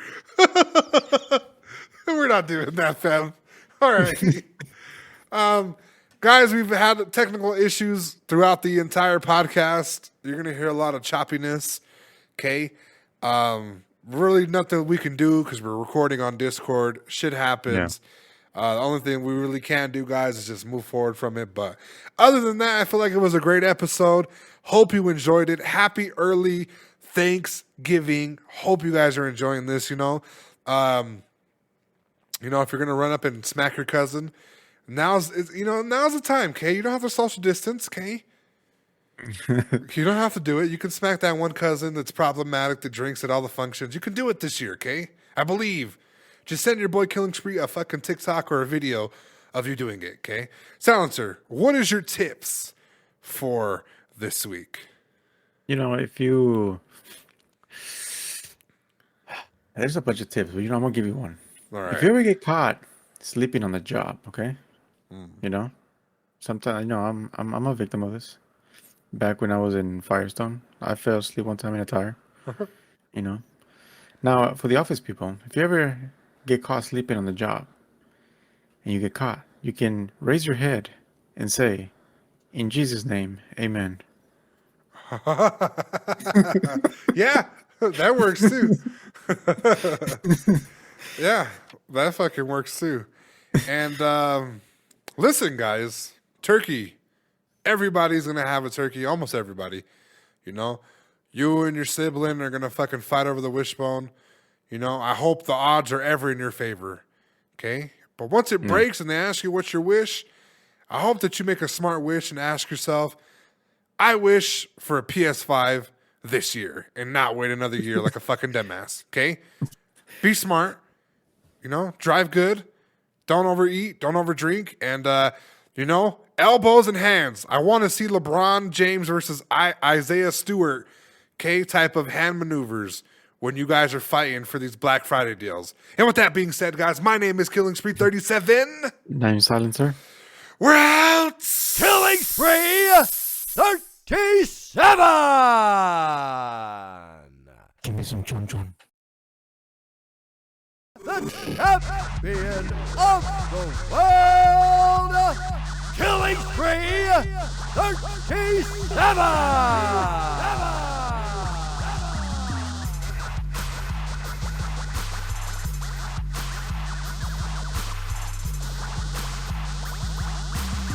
We're not doing that, fam. All right. Guys, we've had technical issues throughout the entire podcast. You're going to hear a lot of choppiness. Okay. Really nothing we can do because we're recording on Discord. Shit happens. The only thing we really can do, guys, is just move forward from it. But other than that, I feel like it was a great episode. Hope you enjoyed it. Happy early Thanksgiving. Hope you guys are enjoying this, If you're going to run up and smack your cousin, now's the time, okay? You don't have to social distance, okay? You don't have to do it. You can smack that one cousin that's problematic, that drinks at all the functions. You can do it this year, okay? I believe. Just send your boy Killing Spree a fucking TikTok or a video of you doing it, okay? Silencer, what is your tips for this week? If you... There's a bunch of tips, but I'm going to give you one. All right. If you ever get caught sleeping on the job, okay? Sometimes, I'm a victim of this. Back when I was in Firestone, I fell asleep one time in a tire. You know. Now, for the office people, if you ever get caught sleeping on the job and you get caught, you can raise your head and say, "In Jesus' name, Amen." Yeah, that works too. Yeah, that fucking works too. And listen, guys, turkey. Everybody's gonna have a turkey. Almost everybody. You know, you and your sibling are gonna fucking fight over the wishbone. You know, I hope the odds are ever in your favor. Okay, but once it breaks and they ask you what's your wish, I hope that you make a smart wish and ask yourself, I wish for a PS5 this year and not wait another year like a fucking dumbass. Okay? Be smart. You know, drive good. Don't overeat. Don't overdrink. And, you know, elbows and hands. I want to see LeBron James versus Isaiah Stewart, okay, type of hand maneuvers when you guys are fighting for these Black Friday deals. And with that being said, guys, my name is Killing Spree 37. Name silencer. We're out. Killing Spree 37! Give me some chon chon. The champion of the world, Killing Spree 37!